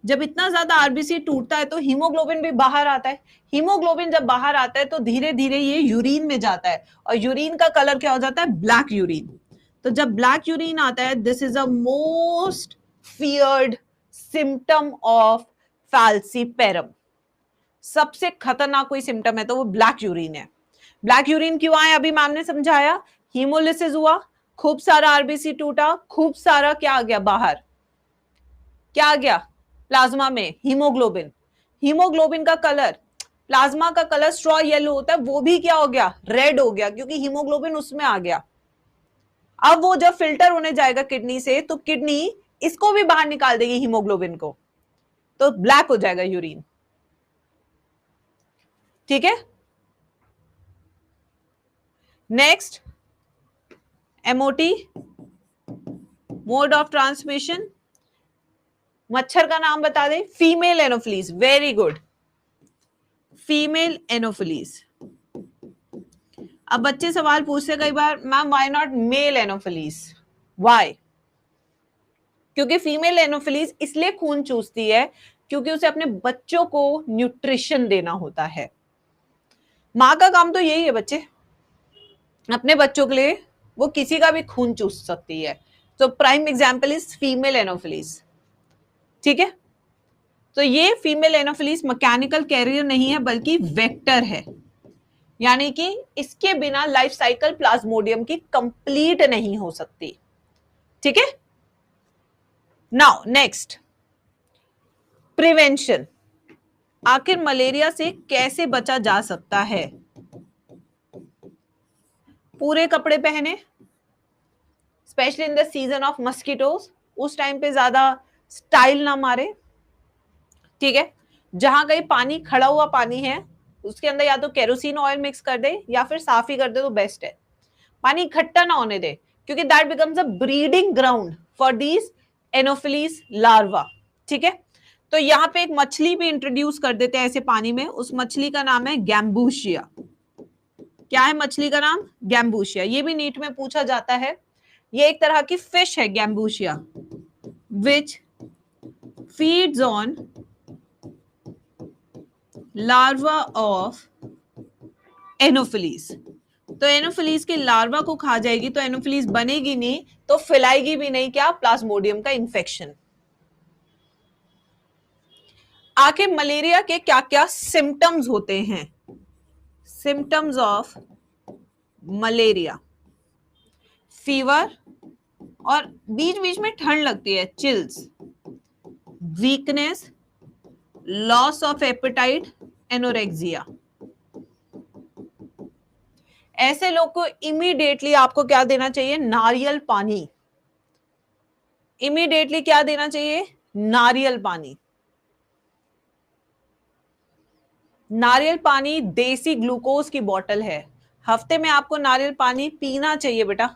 जब इतना ज्यादा आरबीसी टूटता है तो हीमोग्लोबिन भी बाहर आता है। हीमोग्लोबिन जब बाहर आता है तो धीरे धीरे ये यूरिन में जाता है, और यूरिन का कलर क्या हो जाता है? Black urine. तो जब ब्लैक यूरिन आता है, this is a most feared symptom of falciparum. सबसे खतरनाक कोई सिम्टम है तो वो ब्लैक यूरिन है। ब्लैक यूरिन क्यों आया? अभी मैम ने समझाया। हीमोलिसिस हुआ, खूब सारा आरबीसी टूटा, खूब सारा क्या आ गया बाहर? क्या आ गया? प्लाज्मा में हीमोग्लोबिन, हीमोग्लोबिन का कलर, प्लाज्मा का कलर स्ट्रॉ येलो होता है, वो भी क्या हो गया, रेड हो गया, क्योंकि हीमोग्लोबिन उसमें आ गया। अब वो जब फिल्टर होने जाएगा किडनी से, तो किडनी इसको भी बाहर निकाल देगी हीमोग्लोबिन को, तो ब्लैक हो जाएगा यूरिन। ठीक है, next MOT, mode of transmission. मच्छर का नाम बता दे, female Anopheles, very good, female Anopheles. अब बच्चे सवाल पूछते कई बार, ma'am why not male Anopheles, why? क्योंकि फीमेल एनोफिलीज इसलिए खून चूसती है क्योंकि उसे अपने बच्चों को न्यूट्रिशन देना होता है। माँ का काम तो यही है बच्चे, अपने बच्चों के लिए वो किसी का भी खून चूस सकती है। तो prime example is female anopheles. ठीक है, तो ये फीमेल एनोफिलीज मैकेनिकल कैरियर नहीं है बल्कि वेक्टर है, यानी कि इसके बिना लाइफ साइकिल प्लाज्मोडियम की कंप्लीट नहीं हो सकती। ठीक है, नाउ नेक्स्ट प्रिवेंशन। आखिर मलेरिया से कैसे बचा जा सकता है? पूरे कपड़े पहने, specially in the season of mosquitoes, उस टाइम पे ज्यादा स्टाइल ना मारे। ठीक है, जहां कहीं पानी, खड़ा हुआ पानी है, उसके अंदर या तो केरोसिन ऑयल मिक्स कर दे या फिर साफ ही कर दे तो बेस्ट है। पानी इकट्ठा ना होने दे, क्योंकि that becomes a breeding ground for these anopheles larva. ठीक है, तो यहां पे एक मछली भी इंट्रोड्यूस कर देते हैं ऐसे पानी में, उस मछली का नाम है गैम्बूशिया। क्या है मछली का नाम? गैम्बूशिया। ये भी नीट में पूछा जाता है। ये एक तरह की फिश है Gambusia, which feeds on larva of Anopheles. तो एनोफिलीज के लार्वा को खा जाएगी तो एनोफिलीज बनेगी नहीं, तो फैलाएगी भी नहीं क्या, प्लाज्मोडियम का इंफेक्शन। आखिर मलेरिया के क्या क्या सिम्टम्स होते हैं? सिम्टम्स ऑफ मलेरिया, फीवर, और बीच बीच में ठंड लगती है, chills, weakness, loss of appetite, anorexia. ऐसे लोग को इमीडिएटली आपको क्या देना चाहिए? नारियल पानी। इमीडिएटली क्या देना चाहिए? नारियल पानी। नारियल पानी देसी ग्लूकोज की बोतल है, हफ्ते में आपको नारियल पानी पीना चाहिए बेटा,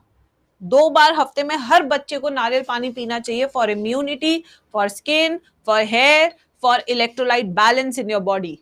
2 बार हफ्ते में हर बच्चे को नारियल पानी पीना चाहिए, for immunity, for skin, for hair, for electrolyte balance in your body.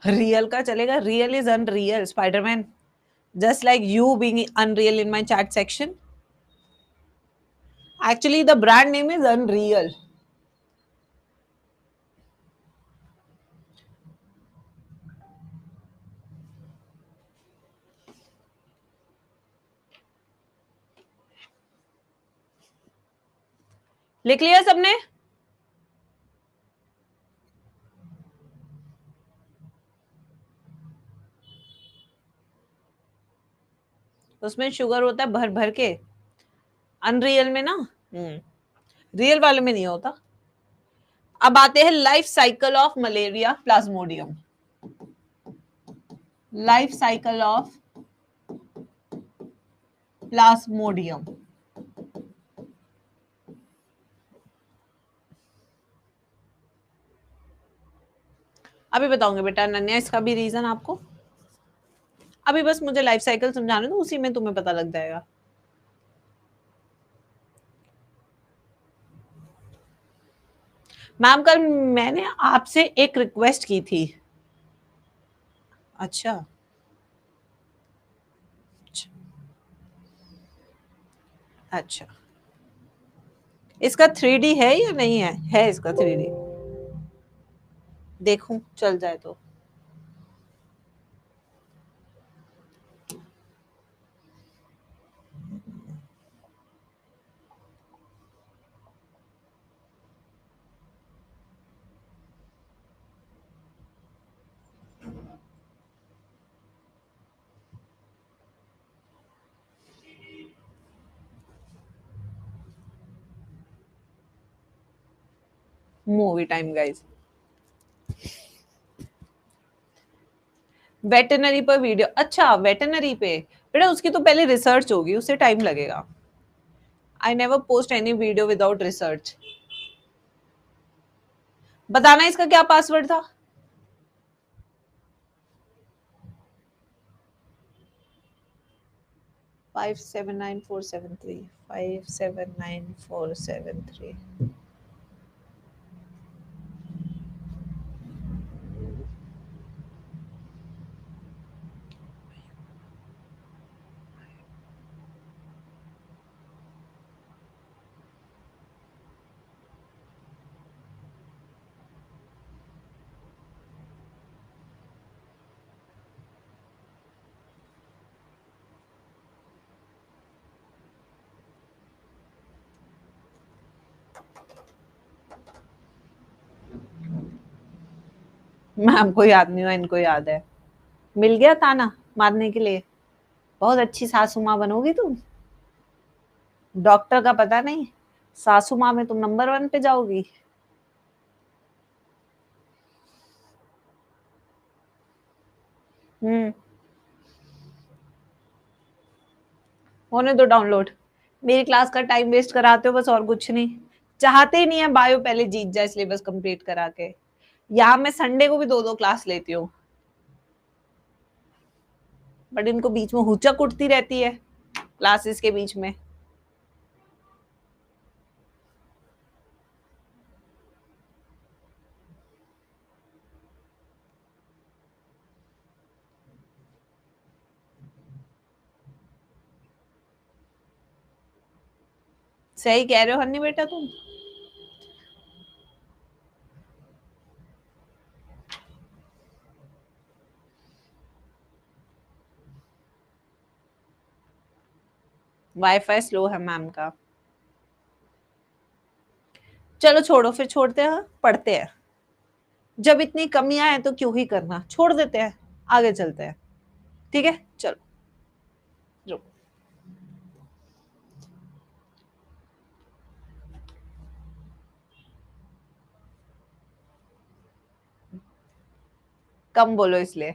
Real का चलेगा, real is unreal Spiderman, just like you being unreal in my chat section. Actually the brand name is Unreal. लिख लिया सबने? उसमें sugar होता है भर भर के, अनरियल में ना, रियल वाले में नहीं होता। अब आते हैं life cycle of malaria Plasmodium. Life cycle of Plasmodium. अभी बताऊंगे बेटा नन्या इसका भी रीजन आपको, अभी बस मुझे लाइफ साइकिल समझाने दो, उसी में तुम्हें पता लग जाएगा। मैम कल मैंने आपसे एक रिक्वेस्ट की थी। अच्छा, अच्छा, इसका 3D है या नहीं है? है इसका 3D, देखूं चल जाए तो। Movie time guys. वेटरनरी पर वीडियो, अच्छा वेटरनरी पे बेटा उसकी तो पहले रिसर्च होगी, उससे टाइम लगेगा। I never post any video without research. बताना इसका क्या पासवर्ड था? 579473 579473। मैम को याद नहीं हुआ, इनको याद है। मिल गया ताना मारने के लिए। बहुत अच्छी सासू माँ बनोगी तुम। डॉक्टर का पता नहीं, सासू माँ में तुम नंबर 1 पे जाओगी। होने दो डाउनलोड। मेरी क्लास का टाइम वेस्ट कराते हो बस, और कुछ नहीं। चाहते ही नहीं है बायो पहले जीत जाए सिलेबस कंप्लीट करा के। यहाँ मैं संडे को भी 2-2 क्लास लेती हूँ, बट इनको बीच में हुचक उठती रहती है क्लासेस के बीच में। सही कह रहे हो हन्नी बेटा तुम। वाईफाई स्लो है मैम का। चलो छोड़ो, फिर छोड़ते हैं, पढ़ते हैं। जब इतनी कमियां हैं तो क्यों ही करना, छोड़ देते हैं, आगे चलते हैं। ठीक है चलो रुको। कम बोलो इसलिए।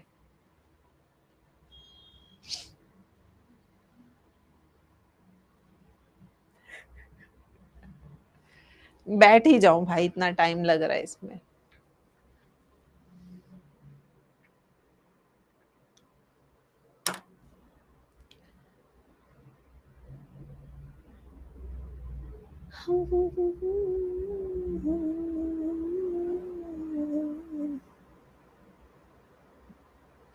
बैठ ही जाऊं भाई, इतना टाइम लग रहा है इसमें।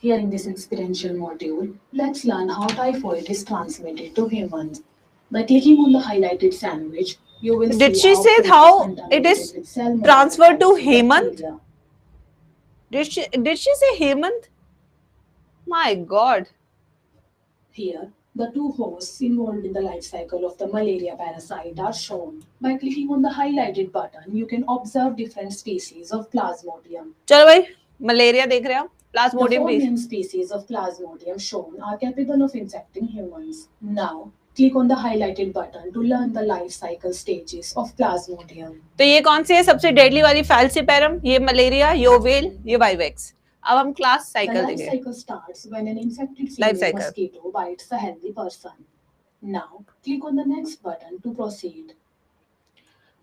Here in this experiential module, let's learn how typhoid is transmitted to humans. By clicking on the highlighted sandwich, you will Did see she say how it is transferred to Hemant? Did she say Hemant? My God. Here, the two hosts involved in the life cycle of the malaria parasite are shown. By clicking on the highlighted button, you can observe different species of Plasmodium. चलो भाई, malaria देख रहे हैं हम। The Plasmodium four भी। main species of Plasmodium shown are capable of infecting humans. Now, click on the highlighted button to learn the life cycle stages of Plasmodium. तो ये कौन सी है सबसे डेडली वाली? फैल्सिपेरम, ये मलेरिया, योवेल, ये वाइवेक्स। अब हम क्लास The साइकिल life देखें। cycle starts when an infected female mosquito bites a healthy person. Now, click on the next button to proceed.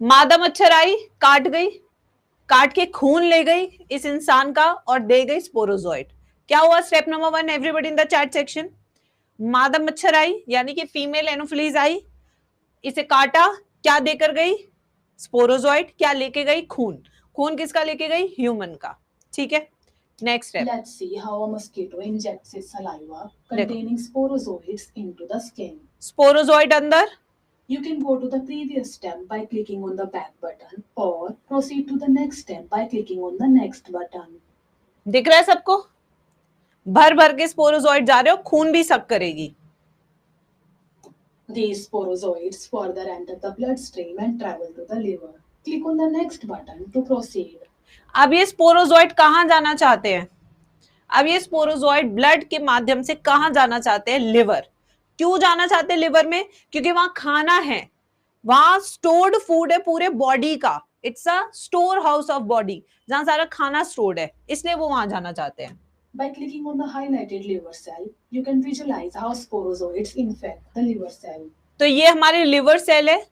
मादा मच्छर आई, काट गई, काट के खून ले गई इस इंसान का और दे गई स्पोरोजोइट। क्या हुआ step number 1? Everybody in the chat section. मादा मच्छर आई यानी कि फीमेल एनोफिलीज आई, इसे काटा, क्या देकर गई? स्पोरोजोइट। क्या लेके गई? खून। खून किसका लेके गई? ह्यूमन का। ठीक है next step. Let's see how a mosquito injects its saliva containing sporozoids into the skin. Sporozoite अंदर। You can go to the previous step by clicking on the back button or proceed to the next step by clicking on the next button. दिख रहा है सबको? भर भर के sporozoite जा रहे हो, खून भी सक करेगी। These sporozoids further enter the bloodstream and travel to the liver. Click on the next button to proceed. अब ये स्पोरोजोइड कहाँ जाना चाहते हैं? अब ये स्पोरोजोइड ब्लड के माध्यम से कहाँ जाना चाहते हैं? लिवर। क्यों जाना चाहते हैं लिवर में? क्योंकि वहां खाना है, वहां स्टोर्ड फूड है पूरे बॉडी का, it's a store house of body, जहां सारा खाना स्टोर्ड है, इसलिए वो वहां जाना चाहते हैं. By clicking on the highlighted liver cell, you can visualize how sporozoites infect the liver cell. तो ये हमारे लिवर सेल है.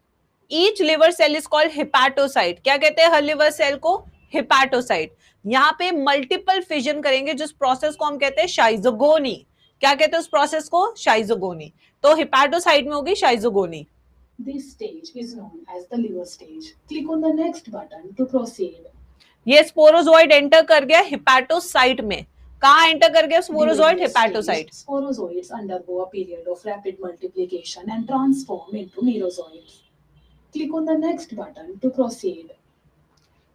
Each liver cell is called hepatocyte. क्या कहते हैं हर लिवर सेल को? हिपैटोसाइट. यहाँ पे मल्टीपल फिजन करेंगे जिस प्रोसेस को हम कहते हैं शाइजोगोनी. क्या कहते हैं उस प्रोसेस को? शाइजोगोनी. तो हिपैटोसाइट में होगी शाइजोगोनी. This stage is known as the liver stage. Click on the next button to proceed. ये स्पोरोजोइड एंटर कर गया हिपैटोसाइट में. कहाँ एंटर कर गया sporozoite? During this stage, hepatocyte. sporozoites undergo a period of rapid multiplication and transform into merozoites. Click on the next button to proceed.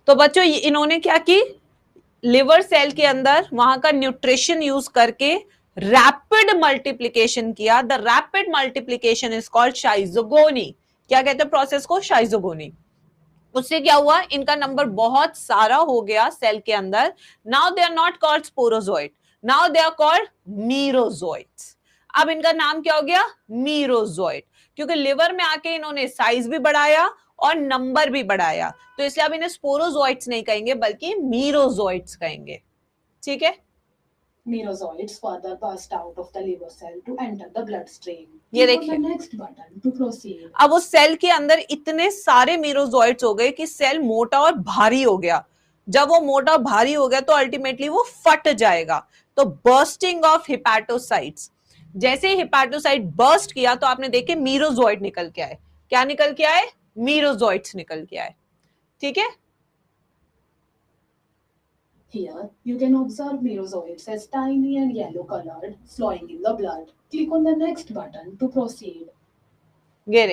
तो बच्चों इन्होंने क्या की? लिवर सेल के अंदर वहां का न्यूट्रिशन यूज करके रैपिड मल्टीप्लीकेशन किया. The rapid multiplication is called schizogony. क्या कहते हैं प्रोसेस को? शाइजोगोनी. उससे क्या हुआ? इनका नंबर बहुत सारा हो गया सेल के अंदर. Now they are not called sporozoite, now they are called merozoites. अब इनका नाम क्या हो गया? मीरोजोइड. क्योंकि लिवर में आके इन्होंने साइज भी बढ़ाया और नंबर भी बढ़ाया, तो इसलिए अब इन्हें स्पोरोजोइट्स नहीं कहेंगे बल्कि मीरोजोइट्स कहेंगे. ठीक है. Merozoites further burst out of the liver cell to enter the bloodstream. ये Click on देखिए. the next button to proceed. अब उस सेल के अंदर इतने सारे मीरोजोइट्स हो गए कि सेल मोटा और भारी हो गया. जब वो मोटा और भारी हो गया तो अल्टीमेटली वो फट जाएगा. तो बर्स्टिंग ऑफ हिपैटोसाइट्स. जैसे हिपैटोसाइट बर्स्ट किया तो आपने देखे मीरोजोइट निकल के आए. क्या निकल के आए? मीरोजोइट्स निकल के आए. ठीक है. Here, you can observe merozoites as tiny and yellow colored flowing in the blood. Click on the next button to proceed. ये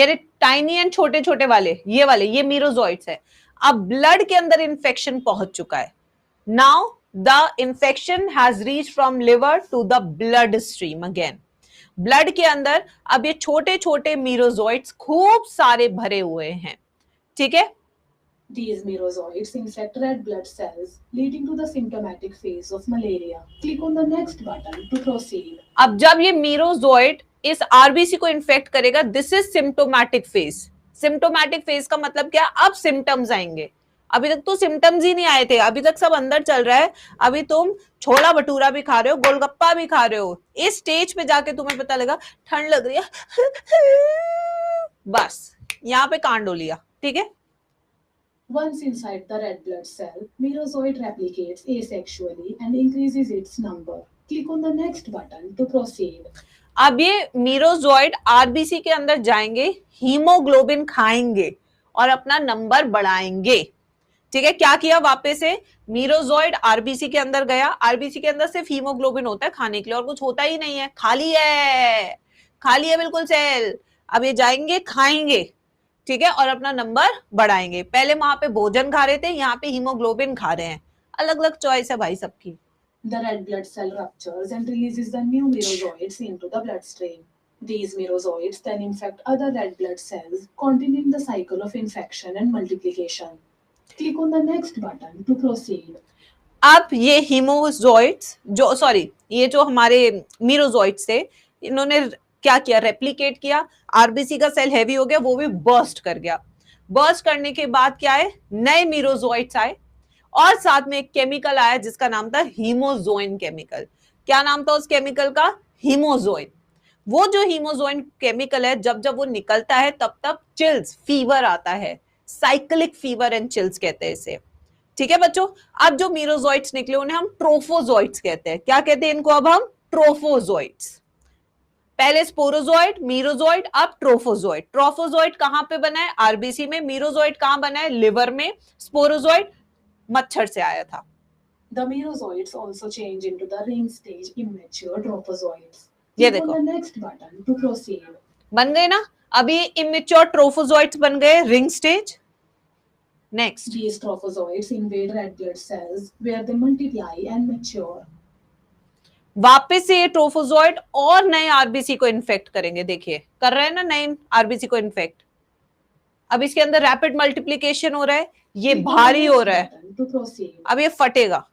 रे टाइनी एंड छोटे छोटे वाले, ये मीरोजोइट्स है. अब ब्लड के अंदर इंफेक्शन पहुंच चुका है. Now the infection has reach from liver to the blood stream again. Blood के अंदर अब ये छोटे छोटे मीरोजोइट्स खूब सारे भरे हुए हैं. ठीक है. These merozoites infect red blood cells, leading to the symptomatic phase of malaria. Click on the next button to proceed. अब जब ये मीरोजोइट इस आरबीसी को इन्फेक्ट करेगा, this is symptomatic phase. Symptomatic phase का मतलब क्या? अब सिम्टम्स आएंगे. अभी तक तो सिम्टम्स ही नहीं आए थे, अभी तक सब अंदर चल रहा है. अभी तुम छोला भटूरा भी खा रहे हो, गोलगप्पा भी खा रहे हो. इस स्टेज पे जाके तुम्हें पता लगा ठंड लग रही है, बस यहाँ पे कांड हो लिया. ठीक है. Once inside the red blood cell, merozoite replicates asexually and increases its number. Click on the next button to proceed. अब ये मीरोजोइड आरबीसी के अंदर जाएंगे, हीमोग्लोबिन खाएंगे और अपना नंबर बढ़ाएंगे. ठीक है. क्या किया? वापस से मीरोजोइड आरबीसी के अंदर गया. आरबीसी के अंदर सिर्फ हीमोग्लोबिन होता है खाने के लिए, और कुछ होता ही नहीं है. खाली है बिल्कुल सेल. अब ये जाएंगे, खाएंगे. ठीक है. और अपना नंबर बढ़ाएंगे. पहले वहां पे भोजन खा रहे थे, यहाँ पे हीमोग्लोबिन खा रहे हैं. अलग अलग चॉइस है भाई सबकी. The red blood cell ruptures and releases the new merozoites into the bloodstream. These merozoites then infect other red blood cells, continuing the cycle of infection and multiplication. Click on the next button to proceed. अब ये हीमोजोइट्स ये जो हमारे मीरोजोइट्स थे, इन्होंने क्या किया? Replicate किया. आरबीसी का सेल हैवी हो गया, वो भी बर्स्ट कर गया. बर्स्ट करने के बाद क्या है? नए मीरोजोइट्स आए और साथ में एक केमिकल आया जिसका नाम था हीमोजोइन केमिकल. क्या नाम था उस केमिकल का? हीमोजोइन. वो जो हीमोजोइन केमिकल है, जब जब वो निकलता है तब तब चिल्स, फीवर आता है. साइक्लिक फीवर एंड चिल्स कहते हैं इसे. ठीक है बच्चों. अब जो मीरोजोइट्स निकले उन्हें हम ट्रोफोजोइट्स कहते हैं. क्या कहते हैं इनको? अब हम ट्रोफोजोइट्स. पहले स्पोरोजोइड, मीरोजोइड, अब ट्रोफोजोइड. ट्रोफोजोइड कहां पे बना है? आरबीसी में. मीरोजोइड कहां बना है? लिवर में. स्पोरोजोइड मच्छर से आया था. The merozoites also change into the ring stage immature trophozoites. ये Click देखो. on the next button to proceed. बन गए ना. अभी इमेच्योर ट्रोफोजोइट्स बन गए ring stage. Next. These trophozoites invade red blood cells where they multiply and mature. वापस से ये ट्रोफोजोइड और नए आरबीसी को इन्फेक्ट करेंगे. देखिए कर रहे हैं ना नए आरबीसी को इन्फेक्ट. अब इसके अंदर रैपिड मल्टीप्लिकेशन हो रहा है, ये भारी हो रहा है, To proceed. अब ये फटेगा.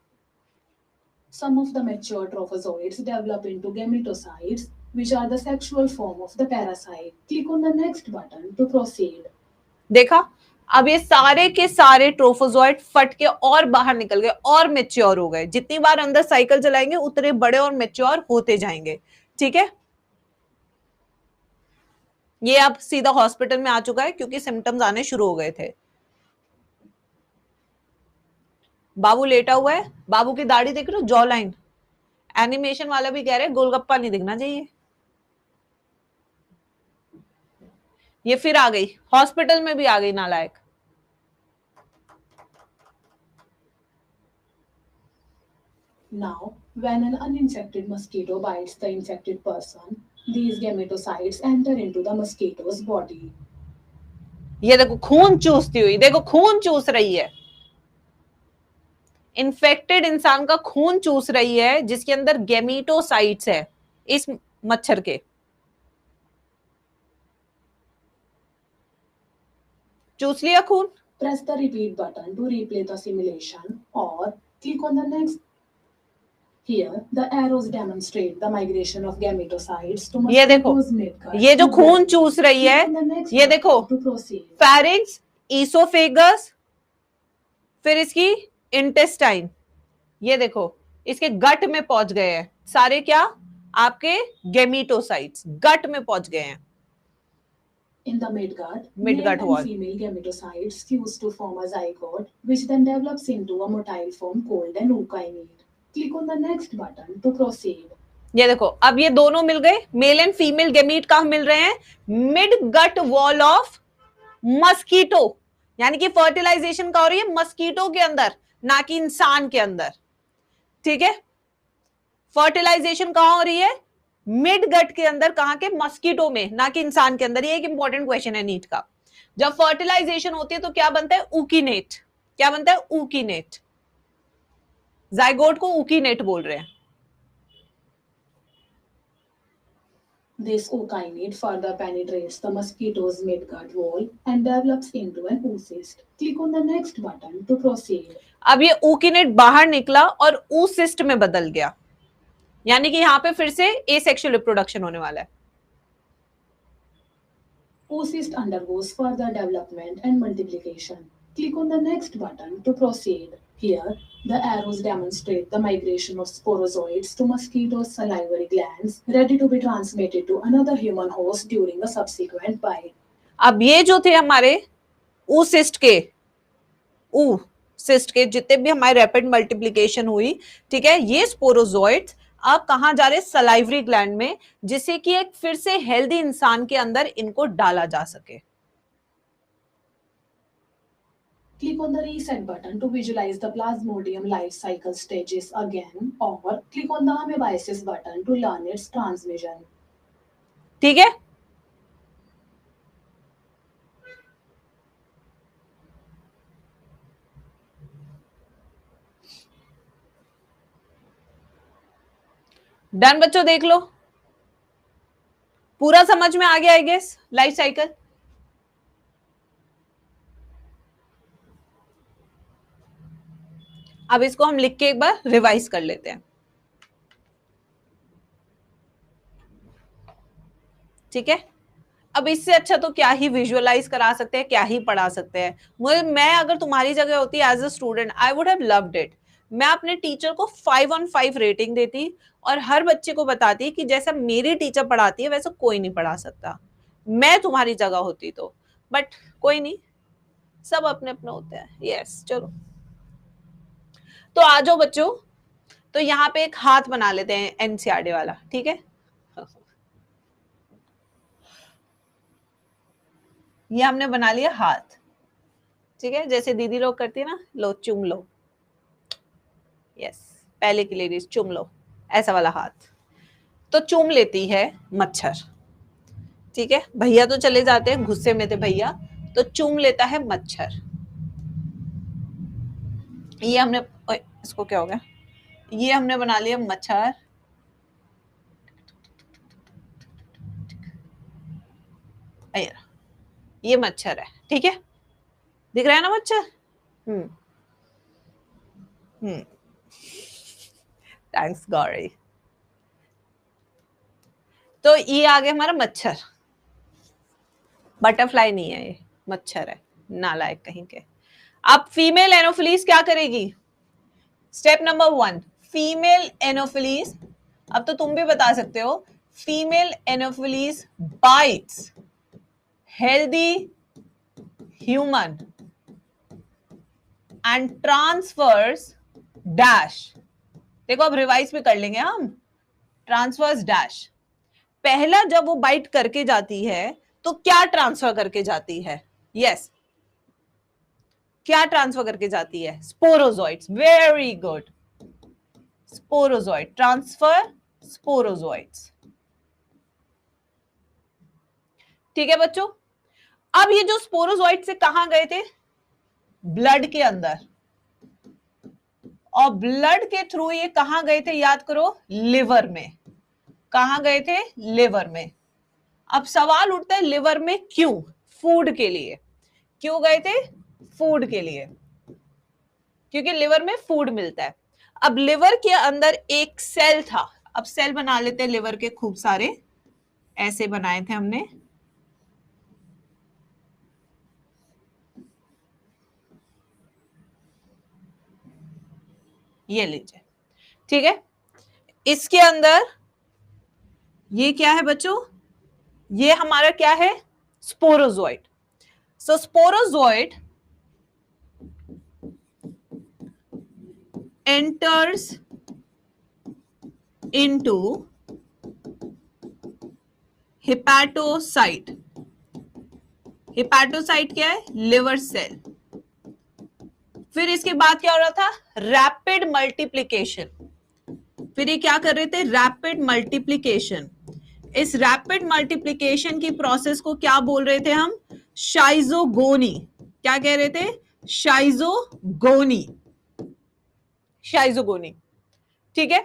Some of the mature trophozoites develop into gametocytes, which are the sexual form of the parasite. Click on the next button to proceed. देखा. अब ये सारे के सारे ट्रोफोजोइट फट के और बाहर निकल गए और मेच्योर हो गए। जितनी बार अंदर साइकिल चलाएंगे उतने बड़े और मेच्योर होते जाएंगे। ठीक है, ये अब सीधा हॉस्पिटल में आ चुका है क्योंकि सिम्टम्स आने शुरू हो गए थे। बाबू लेटा हुआ है, बाबू की दाढ़ी देख रहे हो, जॉ लाइन। एनिमेशन वाला भी कह रहे गोलगप्पा नहीं दिखना चाहिए। ये फिर आ गई, हॉस्पिटल में भी आ गई नालायक। Now, when an uninfected mosquito bites the infected person, these gametocytes enter into the mosquito's body. ये देखो खून चूसती हुई, देखो खून चूस रही है, इन्फेक्टेड इंसान का खून चूस रही है जिसके अंदर गैमेटोसाइट्स है इस मच्छर के। चूस लिया खून। Press the repeat button to replay the simulation or click on the next. Here, the arrows demonstrate the migration of gametocytes to ये देखो, mosquitoes midgut. ये जो खून चूस रही है, Click on the next ये देखो, button to proceed. Pharynx, oesophagus, फिर इसकी इंटेस्टाइन, ये देखो इसके गट में पहुंच गए हैं सारे। क्या? आपके गैमेटोसाइट्स गट में पहुंच गए हैं। In the midgut, Midgut male wall. and female gametocytes fuse to form a zygote, which then develops into a motile form called an ookinete. Click on the next button to proceed. ये देखो, अब ये दोनों मिल गए, male and female gamete कहां मिल रहे हैं? Mid gut wall of mosquito. यानी कि फर्टिलाइजेशन का हो रही है मस्कीटो के अंदर, ना कि इंसान के अंदर। ठीक है, फर्टिलाइजेशन कहां हो रही है? मिड गट के अंदर। कहां के? मस्कीटो में, ना कि इंसान के अंदर। ये एक इंपॉर्टेंट क्वेश्चन है नीट का। जब फर्टिलाइजेशन होती है तो क्या बनता है? ऊकीनेट। क्या बनता है? ऊकीनेट। जाइगोट को ऊकीनेट बोल रहे हैं। This ookinete further penetrates the mosquito's midgut wall and develops into an oocyst. Click on the next button to proceed. अब ये ऊकीनेट बाहर निकला और oocyst में बदल गया, यानी कि यहां पे फिर से एसेक्सुअल रिप्रोडक्शन होने वाला है। Oocyst undergoes further development and multiplication. Click on the next button to proceed. Here, the arrows demonstrate the migration of sporozoites to mosquitoes' salivary glands, ready to be transmitted to another human host during a subsequent bite. अब ये जो थे हमारे cyst के जितने भी हमारे rapid multiplication हुई, ठीक है, ये स्पोरोजोइट्स अब कहां जा रहे? सलाइवरी ग्लैंड में, जिससे कि एक फिर से हेल्दी इंसान के अंदर इनको डाला जा सके। Click on the reset button to visualize the plasmodium life cycle stages again, or click on the amoebiasis button to learn its transmission. ठीक है, डन बच्चों, देख लो, पूरा समझ में आ गया आई गेस लाइफ साइकिल। अब इसको हम लिख के एक बार रिवाइज कर लेते हैं। ठीक है, अब इससे अच्छा तो क्या ही विजुअलाइज करा सकते हैं, क्या ही पढ़ा सकते हैं। मैं अगर तुम्हारी जगह होती as a student, I would have loved it. मैं अपने टीचर को 5/5 रेटिंग देती और हर बच्चे को बताती कि जैसा मेरी टीचर पढ़ाती है वैसा कोई नहीं पढ़ा सकता, मैं तुम्हारी जगह होती तो। बट कोई नहीं, सब अपने अपने होते हैं। यस, चलो तो आ जाओ बच्चों। तो यहाँ पे एक हाथ बना लेते हैं एनसीईआरटी वाला। ठीक है, ये हमने बना लिया हाथ। ठीक है, जैसे दीदी लोग करती है ना, लो चुम लो। यस, पहले की लेडीज चुम लो, ऐसा वाला हाथ। तो चुम लेती है मच्छर। ठीक है, भैया तो चले जाते हैं, गुस्से में थे भैया, तो चुम लेता है मच्छर। ये हमने, इसको क्या हो गया, ये हमने बना लिया मच्छर। ये मच्छर है। ठीक है, दिख रहा है ना मच्छर? थैंक्स गौरी। तो ये आ गया हमारा मच्छर, बटरफ्लाई नहीं है, ये मच्छर है। नालायक कहीं के। अब फीमेल एनोफिलीज क्या करेगी? स्टेप नंबर 1, फीमेल एनोफिलीज, अब तो तुम भी बता सकते हो, female anopheles bytes healthy human and transverse dash. देखो अब रिवाइज भी कर लेंगे हम, ट्रांसफर्स डैश। पहला जब वो बाइट करके जाती है तो क्या ट्रांसफर करके जाती है? यस, क्या ट्रांसफर करके जाती है? Sporozoites. Very good, sporozoite transfer, sporozoites. ठीक है बच्चों, अब ये जो स्पोरोजोइट से कहां गए थे? ब्लड के अंदर, और ब्लड के थ्रू ये कहां गए थे? याद करो, लिवर में। कहां गए थे? लिवर में। अब सवाल उठता है लिवर में क्यों? फूड के लिए। क्यों गए थे? फूड के लिए, क्योंकि लिवर में फूड मिलता है। अब लिवर के अंदर एक सेल था, अब सेल बना लेते हैं लिवर के खूब सारे, ऐसे बनाए थे हमने। ये लीजिए, ठीक है। इसके अंदर ये क्या है बच्चों? ये हमारा क्या है? Sporozoite. So sporozoite enters into hepatocyte. Hepatocyte क्या है? Liver cell. फिर इसके बाद क्या हो रहा था? Rapid multiplication. फिर ये क्या कर रहे थे? Rapid multiplication. इस रैपिड मल्टीप्लिकेशन की प्रोसेस को क्या बोल रहे थे हम? शाइजोगोनी। क्या कह रहे थे? शाइजोगोनी। शाइजोगोनी, ठीक है।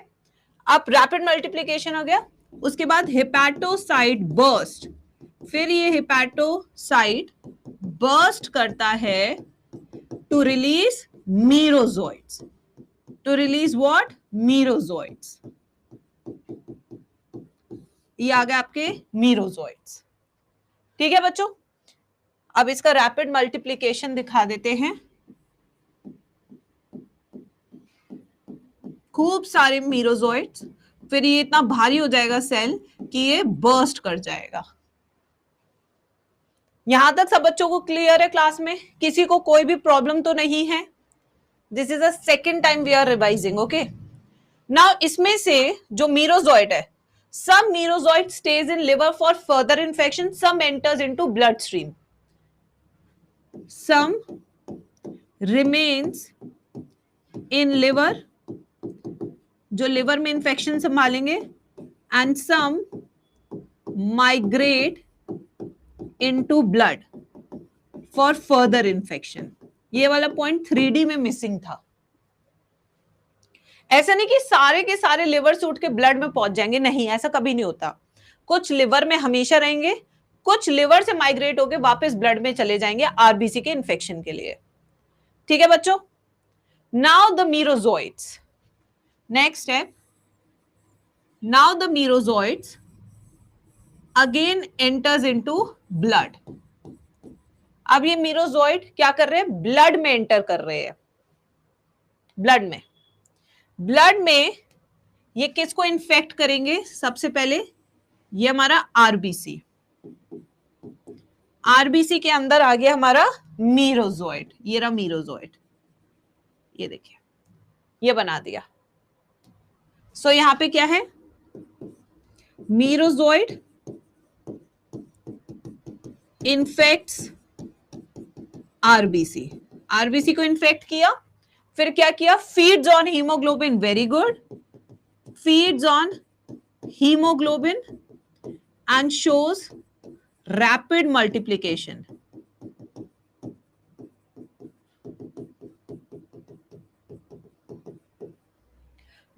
अब रैपिड मल्टीप्लिकेशन हो गया, उसके बाद हेपेटोसाइट बर्स्ट। फिर ये हेपेटोसाइट बर्स्ट करता है to release merozoites. To release what? Merozoites. ये आ गए आपके मीरोजोइट्स। ठीक है बच्चों, अब इसका रैपिड मल्टीप्लिकेशन दिखा देते हैं। खूब सारे मीरोजोइट्स, फिर ये इतना भारी हो जाएगा सेल कि ये बर्स्ट कर जाएगा। यहां तक सब बच्चों को क्लियर है क्लास में? किसी को कोई भी प्रॉब्लम तो नहीं है? This is a second time we are revising, okay. Now इसमें से जो मीरोजोइट है, some merozoite stays in liver for further infection, some enters into bloodstream, some remains in liver, जो लिवर में इंफेक्शन संभालेंगे, and some migrate into blood for further infection। ये वाला point 3D में मिसिंग था। ऐसा नहीं कि सारे के सारे लिवर से उठ के ब्लड में पहुंच जाएंगे, नहीं, ऐसा कभी नहीं होता। कुछ लिवर में हमेशा रहेंगे, कुछ लिवर से माइग्रेट होके वापस ब्लड में चले जाएंगे आरबीसी के इन्फेक्शन के लिए। ठीक है बच्चों, now the merozoites, next step, now the merozoites again enters into blood. अब ये मीरोजोइट क्या कर रहे हैं? ब्लड में एंटर कर रहे हैं। ब्लड में, ब्लड में ये किसको इन्फेक्ट करेंगे? सबसे पहले ये हमारा आरबीसी। आरबीसी के अंदर आ गया हमारा मीरोजोइट, ये रहा मीरोजोइट, ये देखिए, ये बना दिया। सो यहां पे क्या है? Merozoite infects RBC. आरबीसी को इन्फेक्ट किया, फिर क्या किया? Feeds on haemoglobin, very good, feeds on haemoglobin and shows rapid multiplication.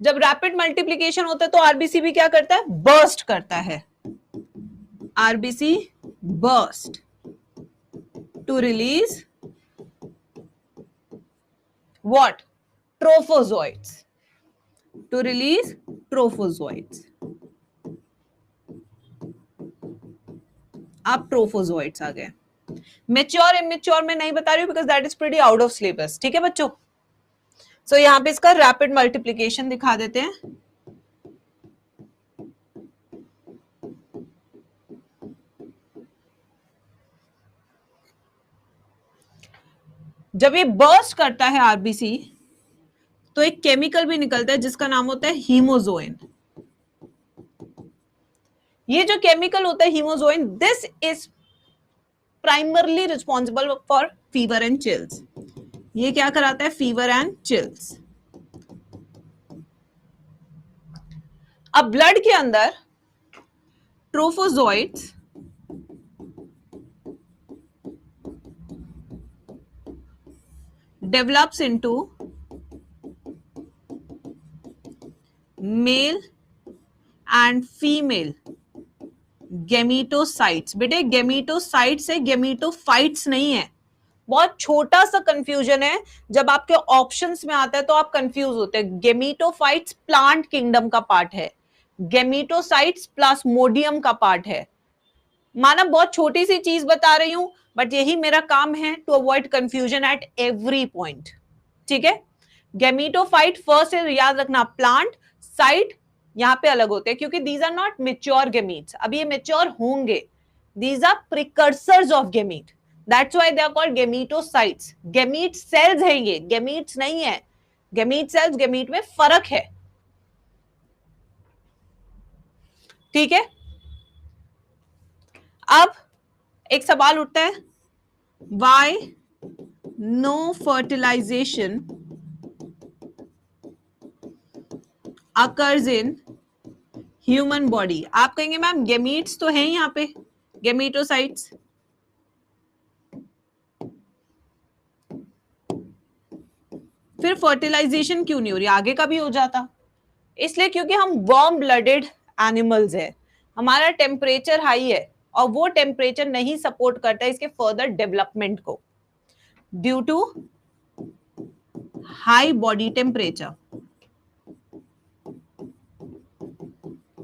जब रैपिड मल्टीप्लिकेशन होता है तो आरबीसी भी क्या करता है? बर्स्ट करता है। RBC burst to release what? Trophozoites, to release trophozoites. अब ट्रोफोजोइट्स आ गए। मेच्योर इमेच्योर में नहीं बता रही हूँ because that is pretty out of syllabus, ठीक है बच्चों। सो यहाँ पे इसका रैपिड मल्टीप्लीकेशन दिखा देते हैं। जब ये बर्स्ट करता है आरबीसी तो एक केमिकल भी निकलता है जिसका नाम होता है हीमोजोइन। ये जो केमिकल होता है hemozoin, this is primarily responsible for fever and chills. ये क्या कराता है? Fever and chills. अब ब्लड के अंदर ट्रोफोजोइट्स develops into male and female गेमीटोसाइट्स। बेटे गेमीटोसाइट्स है, गेमीटोफाइट्स नहीं है। बहुत छोटा सा कंफ्यूजन है, जब आपके ऑप्शंस में आता है तो आप कंफ्यूज होते हैं। गेमीटोफाइट्स प्लांट किंगडम का पार्ट है, गेमीटोसाइट्स प्लाज्मोडियम का पार्ट है। माना बहुत छोटी सी चीज बता रही हूं, बट यही मेरा काम है to avoid confusion at every point, ठीक है। गेमीटोफाइट फर्स्ट है, याद रखना, प्लांट साइट यहां पे अलग होते हैं क्योंकि these are not mature gametes, अब ये मेच्योर होंगे। These are precursors of gamete, that's why they are called gametocytes. Gamete cells हैं ये, गेमीट्स नहीं है। गेमीट सेल्स गेमीट में फर्क है, ठीक है। अब एक सवाल उठता है, why no fertilization occurs in human body? आप कहेंगे मैम गेमीट्स तो हैं यहां पे, गेमीटोसाइट्स। फिर फर्टिलाइजेशन क्यों नहीं हो रही? आगे का भी हो जाता। इसलिए क्योंकि हम वार्म ब्लडेड एनिमल्स है, हमारा टेम्परेचर हाई है और वो टेम्परेचर नहीं सपोर्ट करता इसके फर्दर डेवलपमेंट को, due to high body temperature.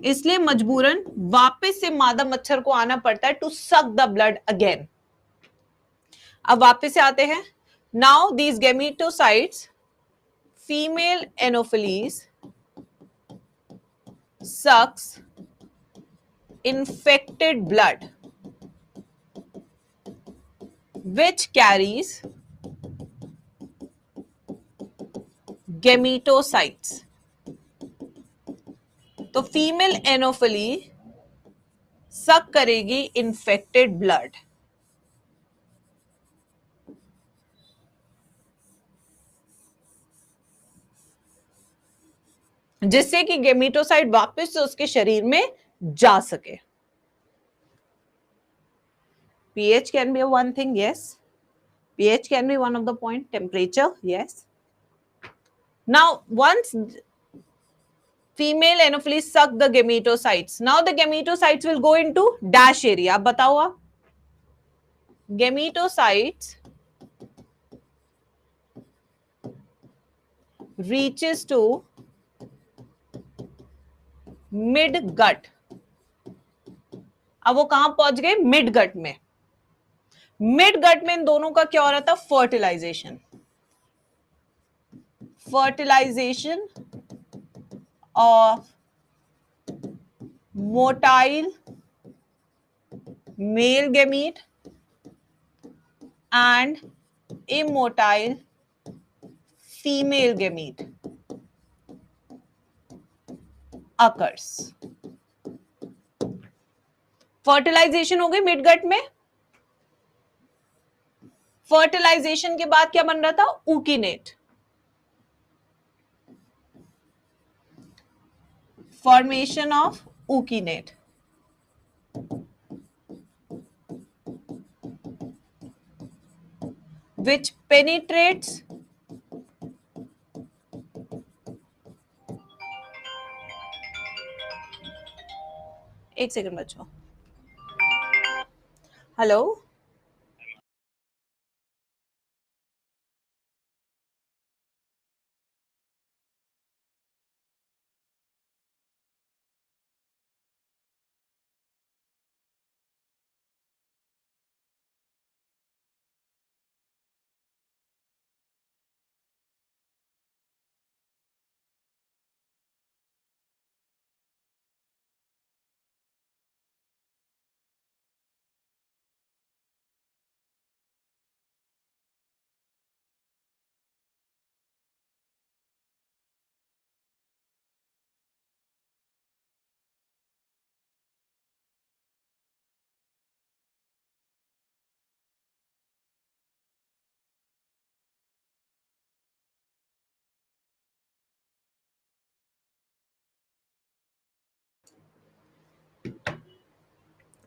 इसलिए मजबूरन वापस से मादा मच्छर को आना पड़ता है to suck the blood again. अब वापस से आते हैं। Now these gametocytes, female Anopheles sucks infected blood which carries gametocytes. तो फीमेल एनोफिली सक करेगी इन्फेक्टेड ब्लड, जिससे कि गेमीटोसाइट वापस से उसके शरीर में जा सके। pH can be one thing, yes. pH can be one of the point. Temperature, yes. Now, once female anopheles suck the gametocytes, now the gametocytes will go into dash area. अब बताओ आप, gametocytes reaches to mid gut. अब वो कहां पहुंच गए? Mid gut में। Mid gut में इन दोनों का क्या हो रहा था? Fertilisation. Fertilisation of motile male gamete and immotile female gamete occurs. Fertilisation हो गई मिडगट में। फर्टिलाइजेशन के बाद क्या बन रहा था? ऊकीनेट। फॉर्मेशन ऑफ ऊकीनेट, which penetrates एक सेकंड बच्चों, हेलो।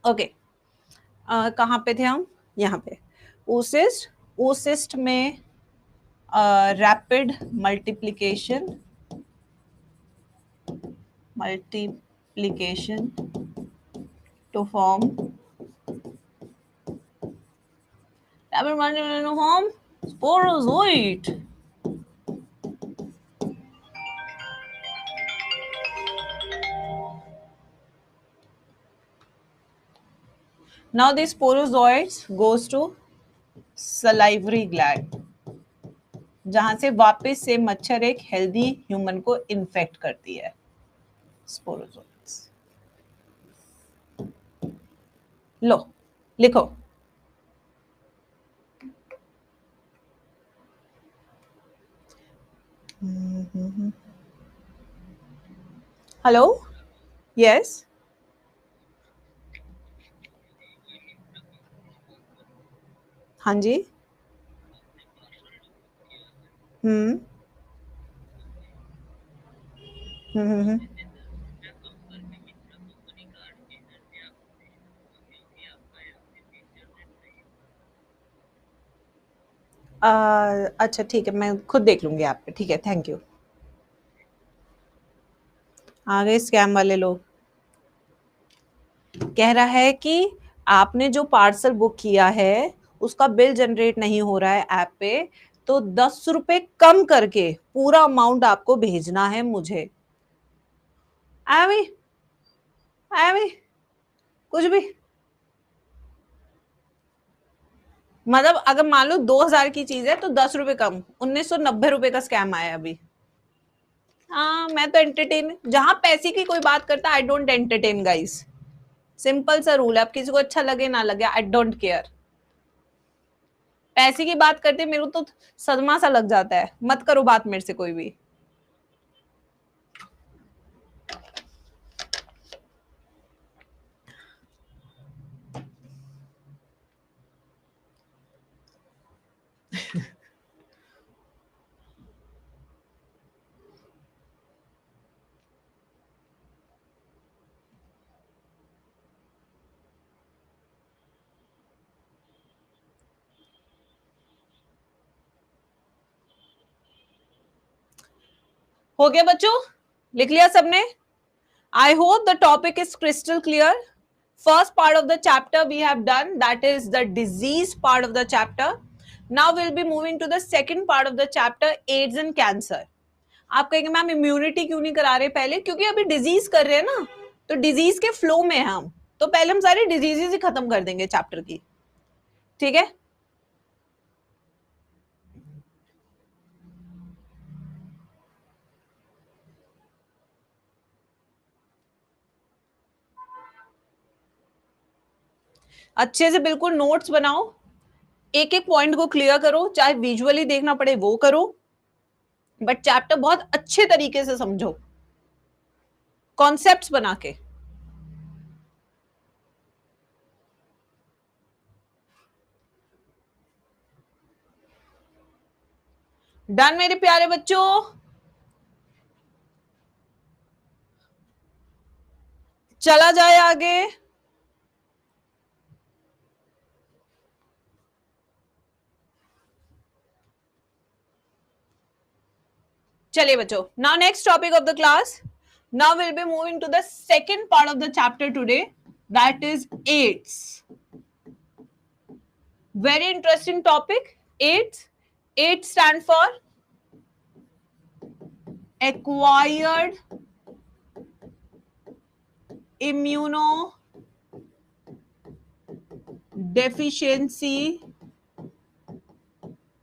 ओके, कहाँ पे थे हम? यहाँ पे oocyst, oocyst में rapid multiplication to form rapid multiplication to form sporozoite. Now these sporozoites goes to salivary gland, जहां से वापस से मच्छर एक हेल्दी ह्यूमन को इन्फेक्ट करती है. स्पोरोजोइट्स लो लिखो. Hello, yes. हाँ जी. हम्म हम्म. अच्छा ठीक है, मैं खुद देख लूंगी आप पे. ठीक है, थैंक यू. आ गए स्कैम वाले लोग. कह रहा है कि आपने जो पार्सल बुक किया है उसका बिल जनरेट नहीं हो रहा है ऐप पे, तो 10 रुपए कम करके पूरा अमाउंट आपको भेजना है मुझे. आवी आवी कुछ भी, मतलब अगर मान लो 2000 की चीज है तो 10 रुपए कम. 1990 रुपए का स्कैम आया अभी. हाँ, मैं तो एंटरटेन, जहां पैसे की कोई बात करता I don't entertain guys. Simple सा रूल है, अब किसी को अच्छा लगे ना लगे आई डोंट केयर. पैसे की बात करते मेरे को तो सदमा सा लग जाता है. मत करो बात मेरे से कोई भी. हो गया बच्चों? लिख लिया सबने? I hope the topic is crystal clear. First part of the chapter we have done, that is the disease part of the chapter. Now we'll be moving to the second part of the chapter, AIDS and cancer. आप कहेंगे ma'am immunity क्यों नहीं करा रहे पहले? क्योंकि अभी disease कर रहे हैं ना, तो डिजीज के फ्लो में हम, तो पहले हम सारी डिजीजेस ही खत्म कर देंगे चैप्टर की. ठीक है? अच्छे से बिल्कुल नोट्स बनाओ, एक एक पॉइंट को क्लियर करो, चाहे विजुअली देखना पड़े वो करो, बट चैप्टर बहुत अच्छे तरीके से समझो, कॉन्सेप्ट्स बना के. डन मेरे प्यारे बच्चों? चला जाए आगे. चलिए बच्चों, now next topic of the class. Now will be moving to the second part of the chapter today, that is AIDS. Very interesting topic. AIDS. AIDS stand for acquired immunodeficiency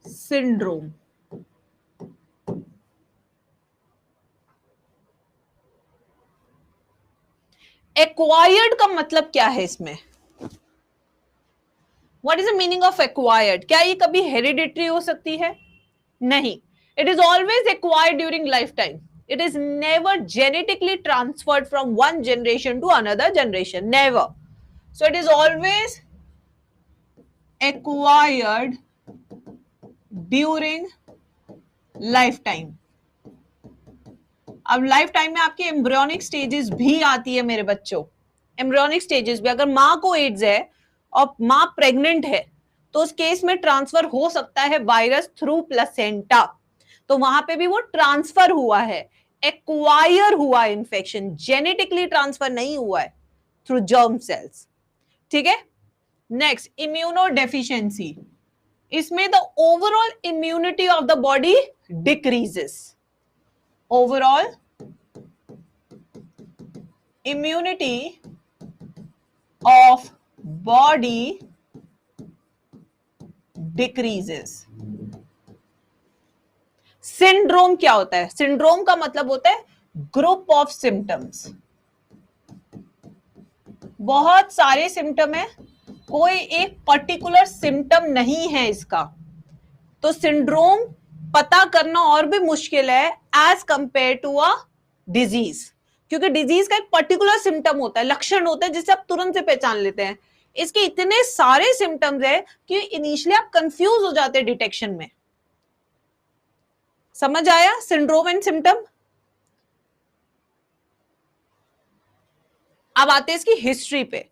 syndrome. Acquired का मतलब क्या है इसमें? What is the meaning of acquired? क्या ये कभी hereditary हो सकती है? नहीं. It is always acquired during life time. It is never genetically transferred from one generation to another generation. Never. So it is always acquired during lifetime. अब life time में आपकी एम्ब्रियोनिक स्टेजेस भी आती है मेरे बच्चों. एम्ब्रियोनिक स्टेजेस भी, अगर माँ को एड्स है और माँ प्रेग्नेंट है तो उस केस में ट्रांसफर हो सकता है वायरस थ्रू प्लेसेंटा, तो वहां पे भी वो ट्रांसफर हुआ है, एक्वायर हुआ इन्फेक्शन, जेनेटिकली ट्रांसफर नहीं हुआ है थ्रू जर्म सेल्स। ठीक है, नेक्स्ट इम्यूनो डेफिशिएंसी, इसमें the overall immunity of the body decreases, overall immunity of body decreases. Syndrome क्या होता है? सिंड्रोम का मतलब होता है ग्रुप ऑफ सिम्टम्स, बहुत सारे सिम्टम है, कोई एक पर्टिकुलर सिम्टम नहीं है इसका, तो सिंड्रोम पता करना और भी मुश्किल है as compare to a disease, क्योंकि डिजीज का एक पर्टिकुलर सिम्टम होता है, लक्षण होता है जिसे आप तुरंत से पहचान लेते हैं। इसके इतने सारे सिम्टम्स है कि इनिशियली आप कंफ्यूज हो जाते हैं डिटेक्शन में। समझ आया सिंड्रोम एंड सिम्टम? अब आते हैं इसकी हिस्ट्री पे,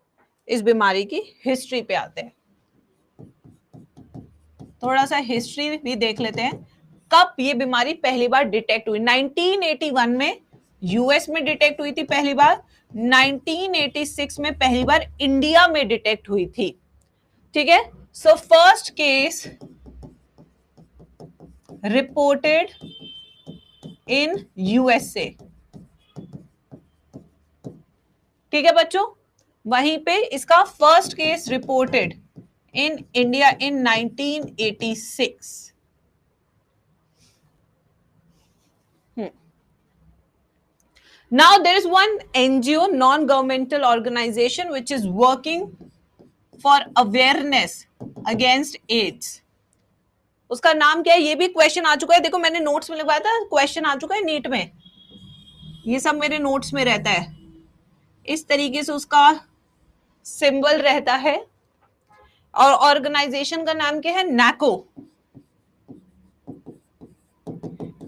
इस बीमारी की हिस्ट्री पे आते हैं, थोड़ा सा हिस्ट्री भी देख लेते हैं। कब ये बीमारी पहली बार डिटेक्ट हुई? 1981 में यूएस में डिटेक्ट हुई थी पहली बार, 1986 में पहली बार इंडिया में डिटेक्ट हुई थी। ठीक है, so first case reported in USA. ठीक है बच्चों, वहीं पे इसका first case reported in India in 1986। Now there is one NGO, non-governmental organization, which is working for awareness against AIDS. उसका नाम क्या है? ये भी क्वेश्चन आ चुका है, देखो मैंने नोट्स में लिखवाया था, क्वेश्चन आ चुका है नीट में, ये सब मेरे नोट्स में रहता है, इस तरीके से उसका सिंबल रहता है। और ऑर्गेनाइजेशन का नाम क्या है? नैको,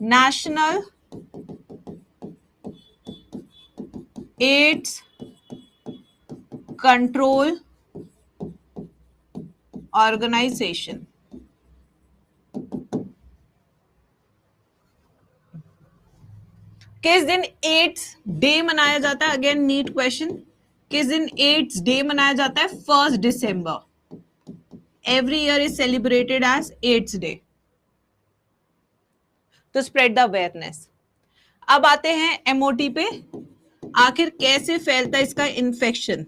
नेशनल एड्स कंट्रोल ऑर्गेनाइजेशन। किस दिन एड्स डे मनाया जाता है? अगेन नीट क्वेश्चन, किस दिन एड्स डे मनाया जाता है? 1 दिसंबर। Every year is celebrated as AIDS day to spread the awareness. अब आते हैं एमओटी पे, आखिर कैसे फैलता है इसका infection?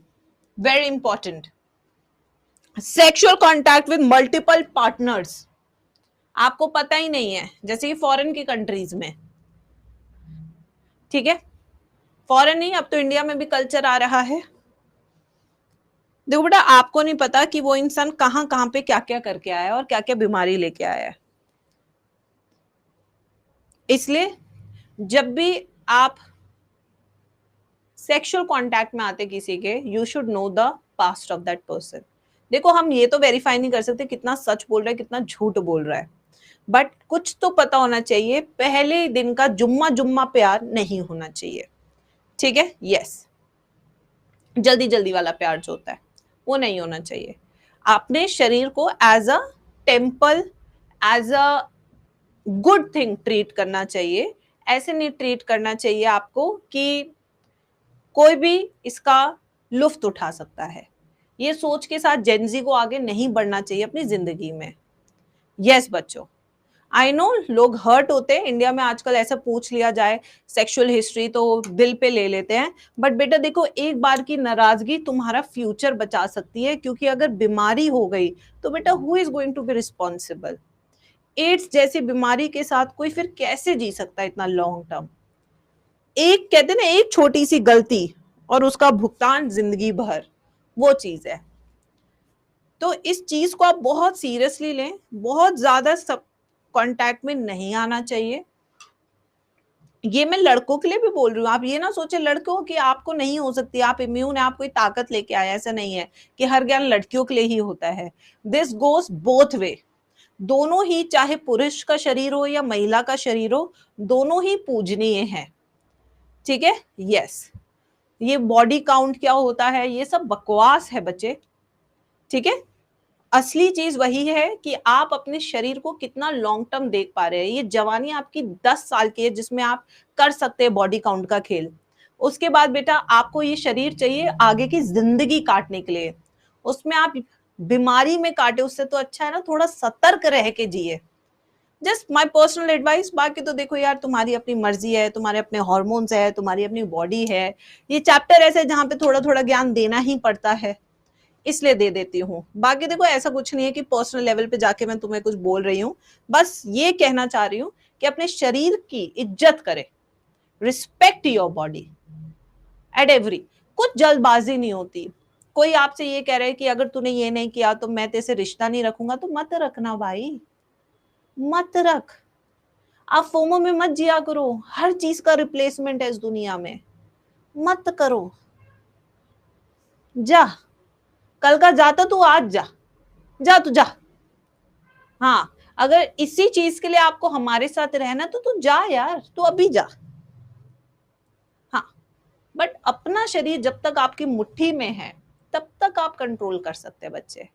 Very important, sexual contact with multiple partners, आपको पता ही नहीं है, जैसे कि फॉरेन की कंट्रीज में। ठीक है, फॉरेन नहीं, अब तो इंडिया में भी कल्चर आ रहा है। देखो बेटा, आपको नहीं पता कि वो इंसान कहां कहां पे क्या क्या करके आया है और क्या क्या बीमारी लेके आया है, इसलिए जब भी आप सेक्सुअल कांटेक्ट में आते किसी के, you should know the past of that person. देखो हम ये तो वेरीफाई नहीं कर सकते कितना सच बोल रहा है कितना झूठ बोल रहा है, बट कुछ तो पता होना चाहिए, पहले दिन का जुम्मा जुम्मा प्यार नहीं होना चाहिए। ठीक है, यस, जल्दी जल्दी वाला प्यार जो होता है वो नहीं होना चाहिए। अपने शरीर को as a temple, as a good thing treat करना चाहिए, ऐसे नहीं ट्रीट करना चाहिए आपको कि कोई भी इसका लुफ्त उठा सकता है। ये सोच के साथ जेनजी को आगे नहीं बढ़ना चाहिए अपनी जिंदगी में। यस बच्चों, आई नो लोग हर्ट होते हैं, इंडिया में आजकल ऐसा पूछ लिया जाए सेक्सुअल हिस्ट्री तो दिल पे ले लेते हैं, बट बेटा देखो एक बार की नाराजगी तुम्हारा फ्यूचर बचा सकती है, क्योंकि अगर बीमारी हो गई तो बेटा who is going to be responsible? AIDS जैसी बीमारी के साथ कोई फिर कैसे जी सकता है इतना लॉन्ग टर्म? एक कहते ना, एक छोटी सी गलती और उसका भुगतान जिंदगी भर, वो चीज है। तो इस चीज को आप बहुत सीरियसली लें, बहुत ज्यादा सब कांटेक्ट में नहीं आना चाहिए। ये मैं लड़कों के लिए भी बोल रही हूँ, आप ये ना सोचे लड़कों कि आपको नहीं हो सकती, आप इम्यून है, आप कोई ताकत लेके आए, ऐसा नहीं है कि हर ज्ञान लड़कियों के लिए ही होता है। दिस गोज बोथ वे, दोनों ही, चाहे पुरुष का शरीर हो या महिला का शरीर हो, दोनों ही पूजनीय है। ठीक है, यस। ये बॉडी काउंट क्या होता है, ये सब बकवास है बच्चे, ठीक है। असली चीज वही है कि आप अपने शरीर को कितना लॉन्ग टर्म देख पा रहे हैं। ये जवानी आपकी 10 साल की है जिसमें आप कर सकते हैं बॉडी काउंट का खेल। उसके बाद बेटा आपको ये शरीर चाहिए आगे की जिंदगी काटने के लिए, उसमें आप बीमारी में काटे, उससे तो अच्छा है ना थोड़ा सतर्क रह के जिए। Just my personal advice. बाकी तो देखो यार, तुम्हारी अपनी मर्जी है, तुम्हारे अपने हॉर्मोन्स है, तुम्हारी अपनी बॉडी है। ये चैप्टर ऐसे जहाँ पे थोड़ा थोड़ा ज्ञान देना ही पड़ता है, इसलिए दे देती हूँ। बाकी देखो ऐसा कुछ नहीं है कि पर्सनल लेवल पे जाके मैं तुम्हें कुछ बोल रही हूँ, बस ये कहना चाह रही हूँ कि अपने शरीर की इज्जत करे, respect your body at every. कुछ जल्दबाजी नहीं होती। कोई आपसे ये कह रहा है कि अगर तूने ये नहीं किया तो मैं तेरे से रिश्ता नहीं रखूंगा, तो मत रखना भाई, मत रख। आप फोमो में मत जिया करो, हर चीज का रिप्लेसमेंट है इस दुनिया में, मत करो। जा, कल का जाता तू आज जा, जा तू जा। हाँ, अगर इसी चीज के लिए आपको हमारे साथ रहना तो तू जा यार, तू अभी जा। हाँ, बट अपना शरीर जब तक आपकी मुट्ठी में है तब तक आप कंट्रोल कर सकते हैं बच्चे,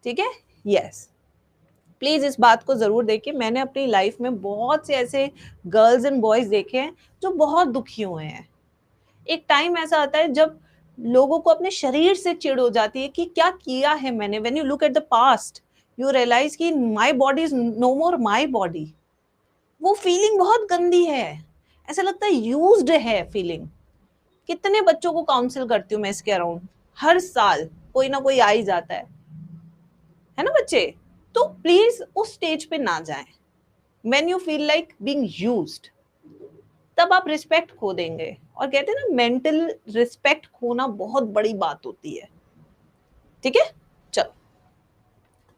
ठीक है। यस, प्लीज इस बात को जरूर देखिए। मैंने अपनी लाइफ में बहुत से ऐसे गर्ल्स एंड बॉयज देखे हैं जो बहुत दुखी हुए हैं। एक टाइम ऐसा आता है जब लोगों को अपने शरीर से चिढ़ हो जाती है कि क्या किया है मैंने। When you look at the past you realize कि my body is no more my body. वो फीलिंग बहुत गंदी है, ऐसा लगता है यूज्ड है फीलिंग। कितने बच्चों को काउंसिल करती हूँ मैं इसके अराउंड, हर साल कोई ना कोई आ ही जाता है ना बच्चे। तो प्लीज उस स्टेज पे ना जाएं। When you feel like being used, तब आप रिस्पेक्ट खो देंगे। और कहते हैं ना, मेंटल रिस्पेक्ट खोना बहुत बड़ी बात होती है, ठीक है। चलो,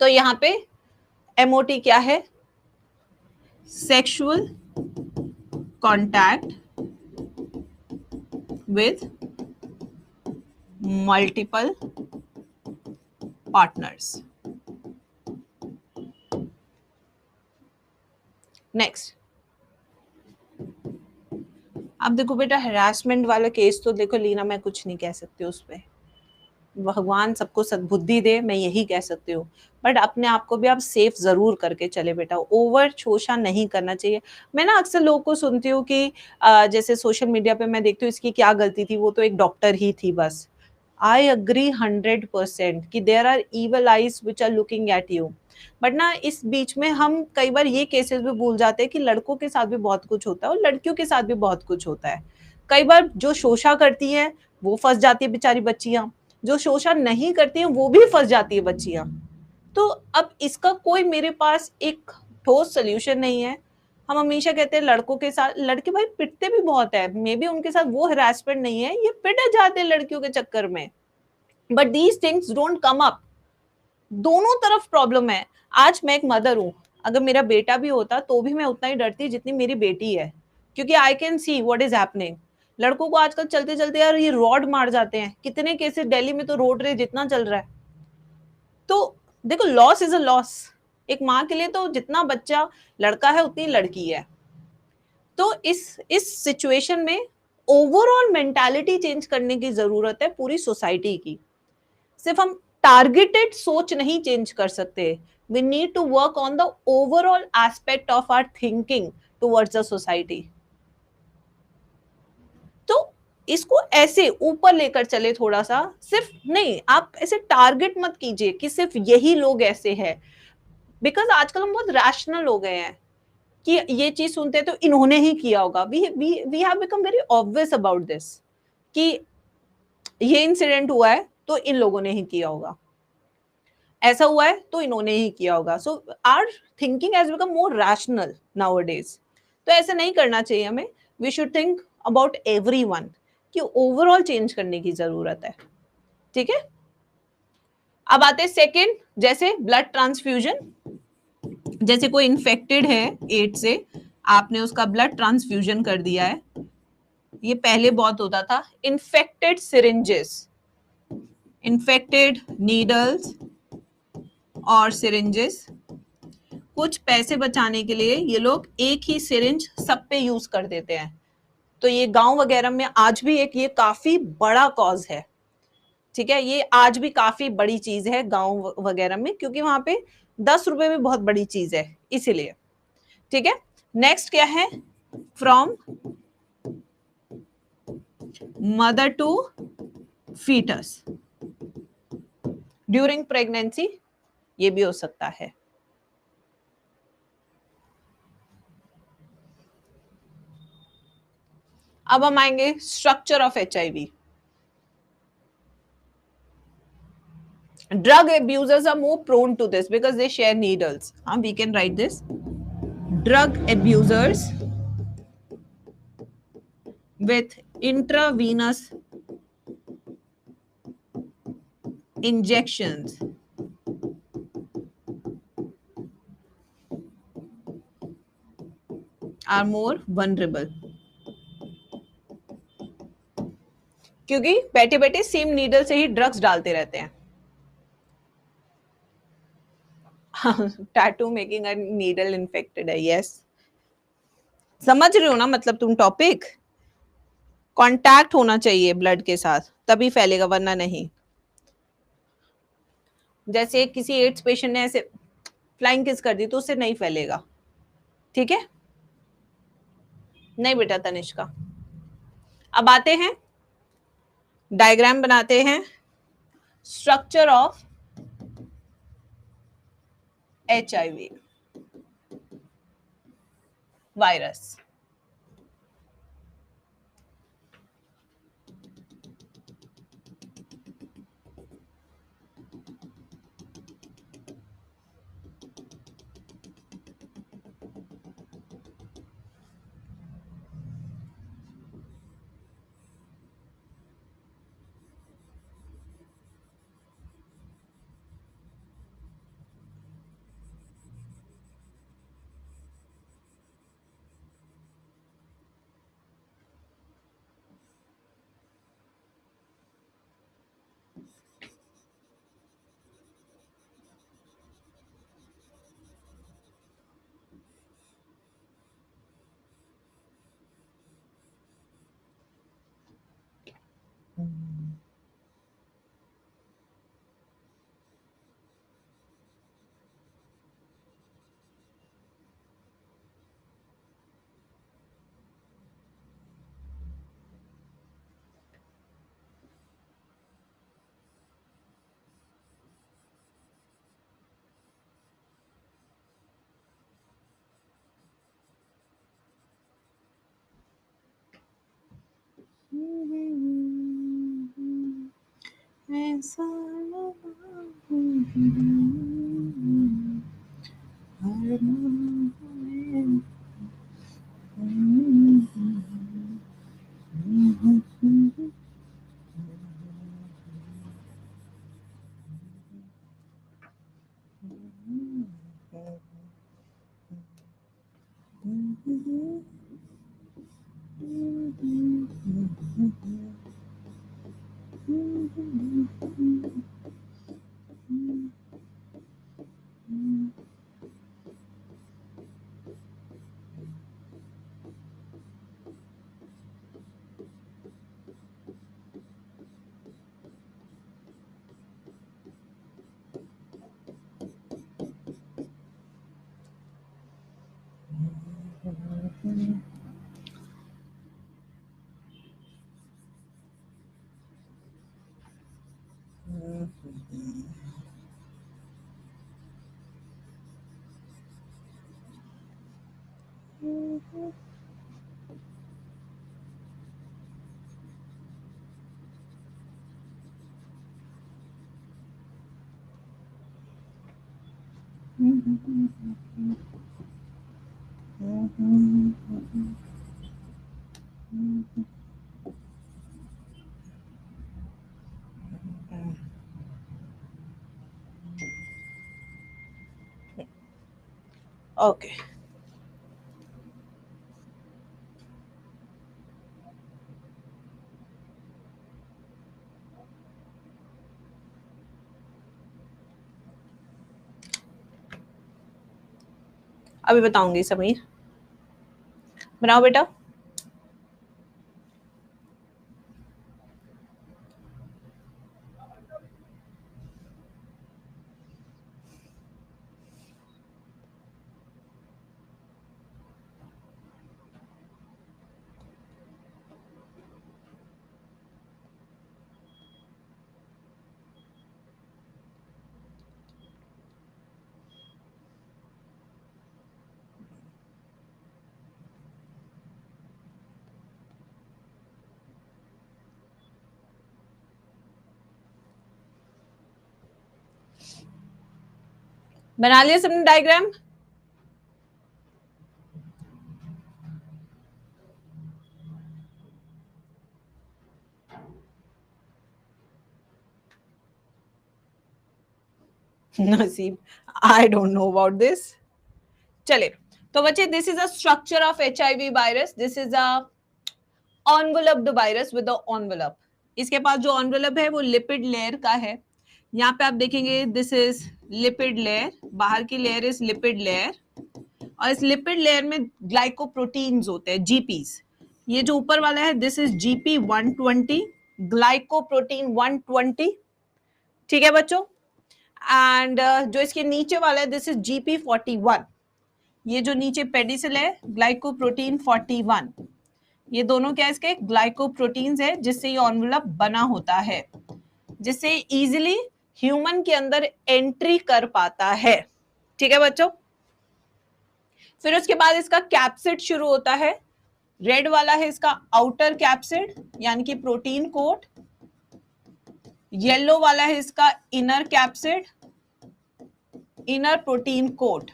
तो यहाँ पे एमओटी क्या है, sexual contact with multiple partners. Next, अब देखो बेटा, हरासमेंट वाला केस तो देखो लीना, मैं कुछ नहीं कह सकती उस पर, भगवान सबको सद्बुद्धि दे, मैं यही कह सकती हूँ। बट अपने आप को भी आप सेफ जरूर करके चले बेटा, ओवर शोषण नहीं करना चाहिए। मैं ना अक्सर लोगों को सुनती हूँ कि जैसे सोशल मीडिया पे मैं देखती हूँ इसकी क्या गलती थी, वो तो एक डॉक्टर ही थी बस। आई अग्री 100% कि there are evil eyes which are looking at you. But ना इस बीच में हम कई बार ये केसेस भी भूल जाते हैं कि लड़कों के साथ भी बहुत कुछ होता है और लड़कियों के साथ भी बहुत कुछ होता है। कई बार जो शोषा करती है वो फंस जाती है बेचारी बच्चियां, जो शोषण नहीं करती हैं वो भी फंस जाती है बच्चियां। तो अब इसका कोई मेरे पास एक ठोस सोल्यूशन नहीं है। हम हमेशा कहते हैं लड़कों के साथ, लड़के भाई पिटते भी बहुत है, मे बी उनके साथ वो हरासमेंट नहीं है, ये पिटे जाते हैं लड़कियों के चक्कर में। But these things don't come up. दोनों तरफ प्रॉब्लम है। आज मैं एक मदर हूं, अगर मेरा बेटा भी होता तो भी मैं उतना ही डरती जितनी मेरी बेटी है, क्योंकि I can see what is happening. लड़कों को आजकल चलते चलते यार ये रॉड मार जाते हैं, कितने केसेस दिल्ली में तो रोड रेज जितना चल रहा है। तो देखो, लॉस इज अ लॉस। एक माँ के लिए तो जितना बच्चा लड़का है उतनी लड़की है। तो इस सिचुएशन में ओवरऑल मेंटालिटी चेंज करने की जरूरत है पूरी सोसाइटी की। सिर्फ हम टारगेटेड सोच नहीं चेंज कर सकते, we need to work on the overall aspect of our thinking towards the society. तो इसको ऐसे ऊपर लेकर चले थोड़ा सा, सिर्फ नहीं, आप ऐसे टारगेट मत कीजिए कि सिर्फ यही लोग ऐसे हैं। बिकॉज आजकल हम बहुत रैशनल हो गए हैं कि ये चीज सुनते हैं तो इन्होंने ही किया होगा। We have become very obvious about this कि ये इंसिडेंट हुआ है तो इन लोगों ने ही किया होगा, ऐसा हुआ है तो इन्होंने ही किया होगा। So our thinking has become more rational nowadays. तो ऐसा नहीं करना चाहिए हमें। We should think about everyone, कि ओवरऑल चेंज करने की जरूरत है, ठीक है। अब आते हैं सेकेंड, जैसे ब्लड ट्रांसफ्यूजन। जैसे कोई इन्फेक्टेड है एड्स से, आपने उसका ब्लड ट्रांसफ्यूजन कर दिया है। ये पहले बहुत होता था, इन्फेक्टेड सिरिंजेस, इन्फेक्टेड नीडल्स और सिरिंजेस। कुछ पैसे बचाने के लिए ये लोग एक ही सिरिंज सब पे यूज कर देते हैं। तो ये गांव वगैरह में आज भी एक ये काफी बड़ा कॉज है, ठीक है, ये आज भी काफी बड़ी चीज है गांव वगैरह में, क्योंकि वहां पे 10 रुपए भी बहुत बड़ी चीज है, इसीलिए। ठीक है, नेक्स्ट क्या है, from mother to foetus during pregnancy, ये भी हो सकता है। अब हम आएंगे structure of HIV। Drug abusers are more prone to this because they share needles. We can write this. Drug abusers with intravenous injections are more vulnerable. क्योंकि बैठे बैठे सेम नीडल से ही ड्रग्स डालते रहते हैं। Tattoo making a needle infected है, yes. समझ रहे हो ना, मतलब तुम टॉपिक, कांटेक्ट होना चाहिए ब्लड के साथ तभी फैलेगा, वरना नहीं। जैसे किसी एड्स पेशेंट ने ऐसे फ्लाइंग किस कर दी तो उससे नहीं फैलेगा, ठीक है। नहीं बेटा तनिष्का, अब आते हैं डायग्राम बनाते हैं, structure of HIV virus. Okay, अभी बताऊंगी। समीर बनाओ बेटा। बना लिया सबने डायग्राम? नसीब, I don't know about this. चले, तो बच्चे this is a structure of HIV virus. This is a enveloped virus with envelope. इसके पास जो envelope है वो लिपिड लेयर का है. यहाँ पे आप देखेंगे दिस इज लिपिड लेयर, बाहर की लेयर इज लिपिड लेयर, और इस लिपिड लेयर में ग्लाइकोप्रोटीन्स होते हैं, जीपीस. ये जो ऊपर वाला है दिस इज जीपी 120, ग्लाइकोप्रोटीन 120. ठीक है बच्चों. एंड जो इसके नीचे वाला है दिस इज जीपी 41. ये जो नीचे पेडिसिल है ग्लाइकोप्रोटीन 41. ये दोनों क्या इसके ग्लाइकोप्रोटीन्स है जिससे ये एनवलप बना होता है, जिससे इजीली ह्यूमन के अंदर एंट्री कर पाता है. ठीक है बच्चों. फिर उसके बाद इसका कैप्सिड शुरू होता है. रेड वाला है इसका आउटर कैप्सिड यानी कि प्रोटीन कोट. येलो वाला है इसका inner capsid, inner protein coat.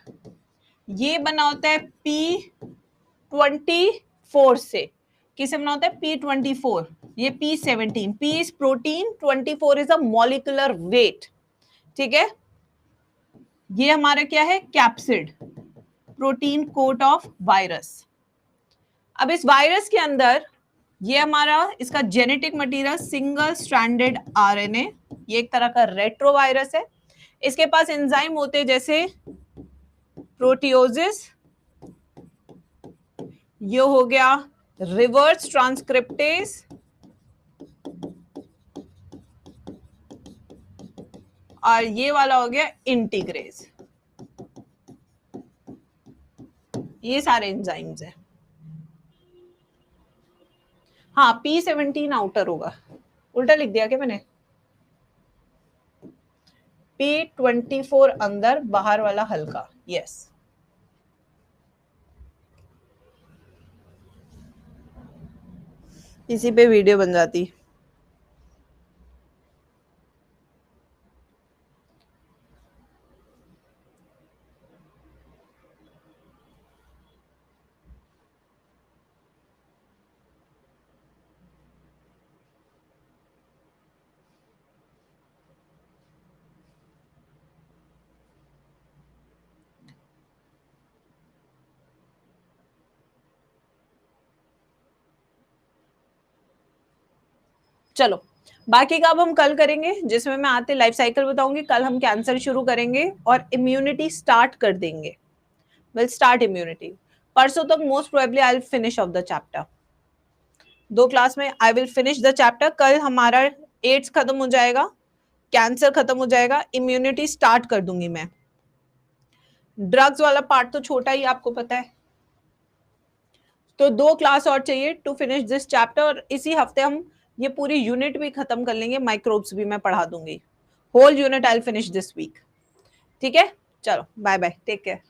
ये बना होता है P24 से. किसे बना होता है? P24. ये P17. P is protein, 24 is a molecular weight. ठीक है. ये हमारा क्या है? Capsid, protein coat of virus. अब इस वायरस के अंदर ये हमारा इसका genetic material single stranded RNA. ये एक तरह का रेट्रोवायरस है. इसके पास एंजाइम होते हैं जैसे प्रोटियोसिस, ये हो गया रिवर्स ट्रांसक्रिप्टेज, और ये वाला हो गया इंटीग्रेज. ये सारे एंजाइम्स हैं. हाँ, P17 आउटर होगा. उल्टा लिख दिया क्या मैंने? P24 अंदर, बाहर वाला हल्का. यस. इसी पे वीडियो बन जाती. चलो, बाकी का अब हम कल करेंगे, जिसमें मैं आते लाइफ साइकिल बताऊंगी. कल हम कैंसर शुरू करेंगे और इम्यूनिटी स्टार्ट कर देंगे. Will start immunity. परसों तक most probably I will finish off the chapter. 2 class में I will finish the chapter. कल हमारा एड्स खत्म हो जाएगा, कैंसर खत्म हो जाएगा, इम्यूनिटी स्टार्ट कर दूंगी मैं. ड्रग्स वाला पार्ट तो छोटा ही आपको पता है. तो 2 क्लास और चाहिए टू फिनिश दिस चैप्टर. और इसी हफ्ते हम ये पूरी यूनिट भी खत्म कर लेंगे. माइक्रोब्स भी मैं पढ़ा दूंगी. Whole unit I will finish this week. ठीक है. चलो, बाय बाय, टेक केयर.